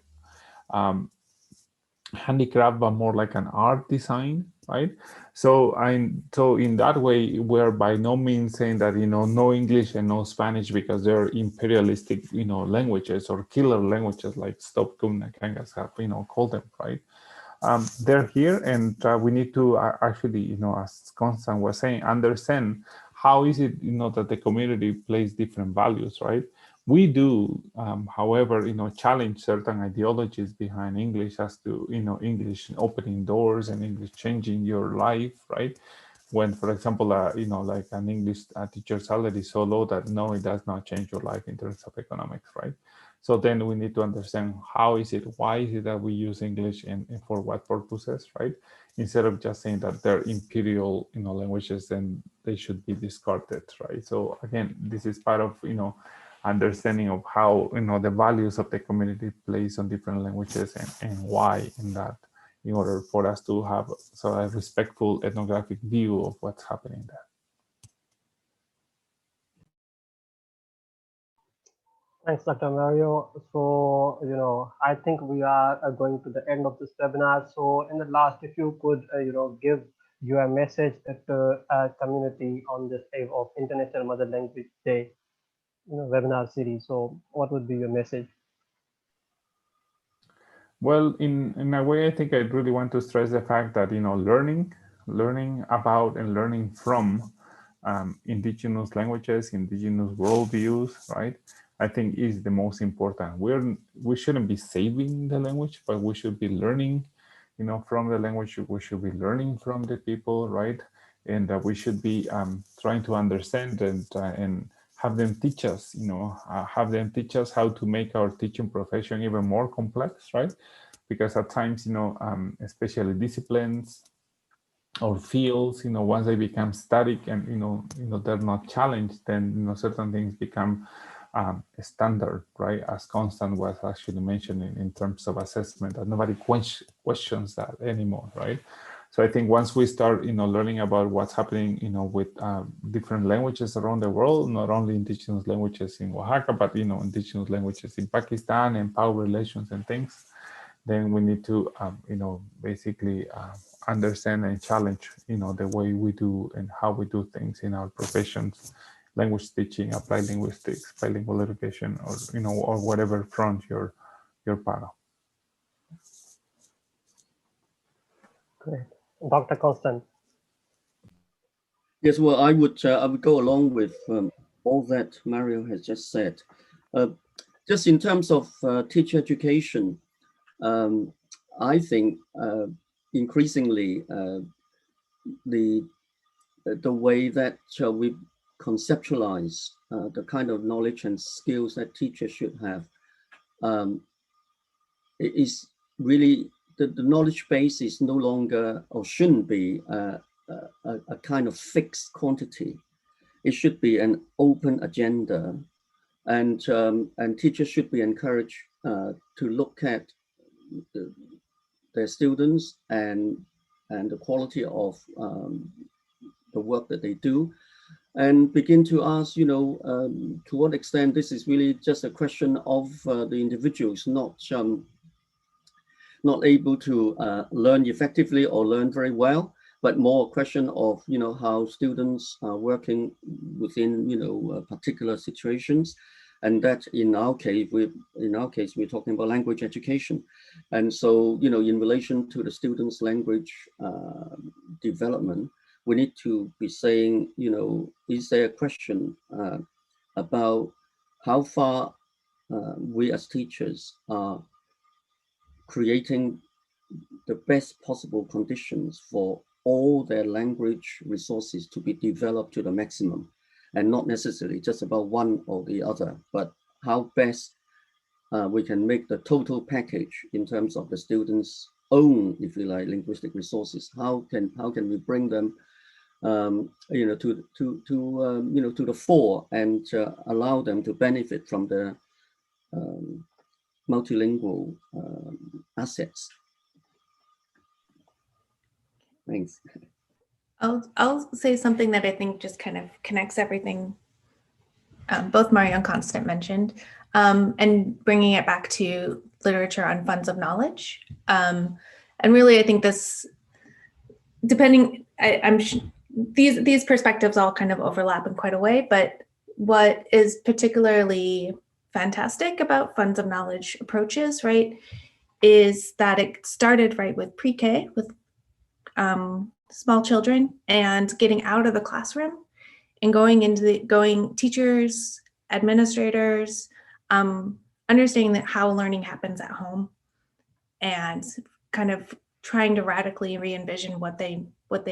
handicraft, but more like an art design, right? So in that way, we're by no means saying that, you know, no English and no Spanish because they're imperialistic, you know, languages or killer languages, like Stop Kumna Kangas have, you know, called them, right? They're here, and we need to actually, you know, as Constant was saying, understand how is it, you know, that the community plays different values, right? We do, however, you know, challenge certain ideologies behind English as to, you know, English opening doors and English changing your life, right? When, for example, you know, like an English teacher salary is so low that no, it does not change your life in terms of economics, right? So then we need to understand how is it, why is it that we use English, and for what purposes, right? Instead of just saying that they're imperial, you know, languages and they should be discarded, right? So again, this is part of, you know, understanding of how, the values of the community plays on different languages and why in that, in order for us to have sort of a respectful ethnographic view of what's happening there. Thanks, Dr. Mario. So, I think we are going to the end of this webinar. So in the last, if you could, give your message to our community on this eve of International Mother Language Day, webinar series. So what would be your message? Well, in a way, I think I really want to stress the fact that, learning about and learning from indigenous languages, indigenous worldviews, right? I think is the most important. We shouldn't be saving the language, but we should be learning, from the language. We should be learning from the people, right? And we should be trying to understand and have them teach us, have them teach us how to make our teaching profession even more complex, right? Because at times, especially disciplines or fields, once they become static and, they're not challenged, then, certain things become standard, right? As Constant was actually mentioning in terms of assessment, that nobody questions that anymore, right? So I think once we start, learning about what's happening, with different languages around the world, not only indigenous languages in Oaxaca, but, indigenous languages in Pakistan and power relations and things, then we need to, basically understand and challenge, the way we do and how we do things in our professions, language teaching, applied linguistics, bilingual education, or, or whatever front you're part of. Great. Dr. Constant. Yes, well, I would go along with all that Mario has just said. Just in terms of teacher education, I think increasingly the way that we conceptualize the kind of knowledge and skills that teachers should have is really the knowledge base is no longer or shouldn't be a kind of fixed quantity. It should be an open agenda, and teachers should be encouraged to look at their students and the quality of the work that they do, and begin to ask, to what extent this is really just a question of the individuals not able to learn effectively or learn very well, but more a question of, how students are working within, particular situations. And that in our case, we're talking about language education. And so, in relation to the students' language development, we need to be saying, is there a question about how far we as teachers are creating the best possible conditions for all their language resources to be developed to the maximum, and not necessarily just about one or the other, but how best we can make the total package in terms of the students' own, if you like, linguistic resources. How can we bring them, to the fore and allow them to benefit from the multilingual assets. Thanks. I'll say something that I think just kind of connects everything both Mario and Constant mentioned, and bringing it back to literature on funds of knowledge. And really, I think this, depending, these perspectives all kind of overlap in quite a way, but what is particularly fantastic about funds of knowledge approaches, right, is that it started right with pre-K, with small children, and getting out of the classroom and going teachers, administrators, understanding that how learning happens at home, and kind of trying to radically re-envision what they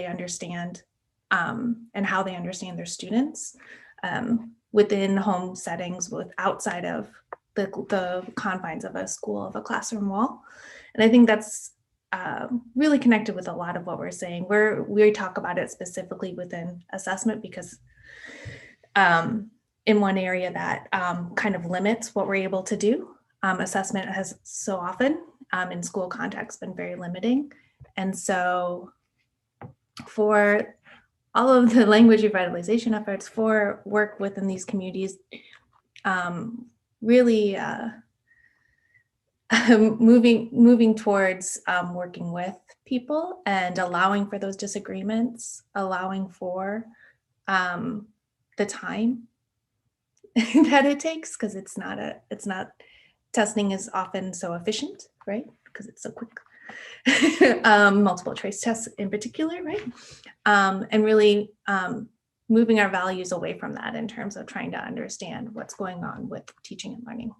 understand and how they understand their students within home settings, with outside of the confines of a school, of a classroom wall. And I think that's really connected with a lot of what we're saying. We talk about it specifically within assessment because in one area that kind of limits what we're able to do. Assessment has so often in school context been very limiting. And so for all of the language revitalization efforts, for work within these communities, really moving towards working with people and allowing for those disagreements, allowing for the time that it takes, because it's not testing is often so efficient, right? Because it's so quick. Multiple choice tests in particular, right? And really moving our values away from that in terms of trying to understand what's going on with teaching and learning.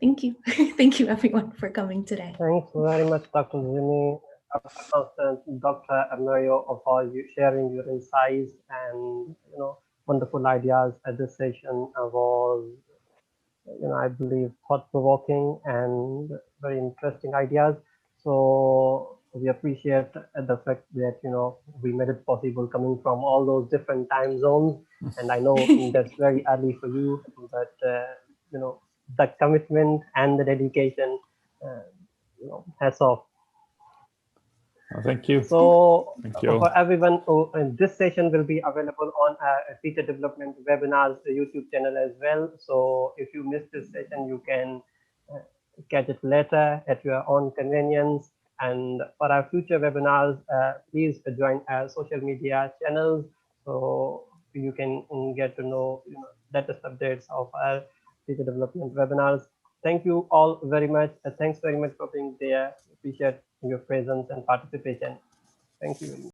Thank you. Thank you everyone for coming today. Thanks very much, Dr. Zimi, Dr. Constance, Dr. Amelie, for you sharing your insights and wonderful ideas at this session. Was I believe thought-provoking and very interesting ideas. So we appreciate the fact that we made it possible coming from all those different time zones. And I know that's very early for you, but the commitment and the dedication, hats off. Thank you. So Thank you. for everyone, this session will be available on a Teacher Development Webinars YouTube channel as well. So if you missed this session, you can catch it later at your own convenience. And for our future webinars, please join our social media channels so you can get to know latest updates of our Teacher Development Webinars. Thank you all very much. Thanks very much for being there. Appreciate your presence and participation. Thank you.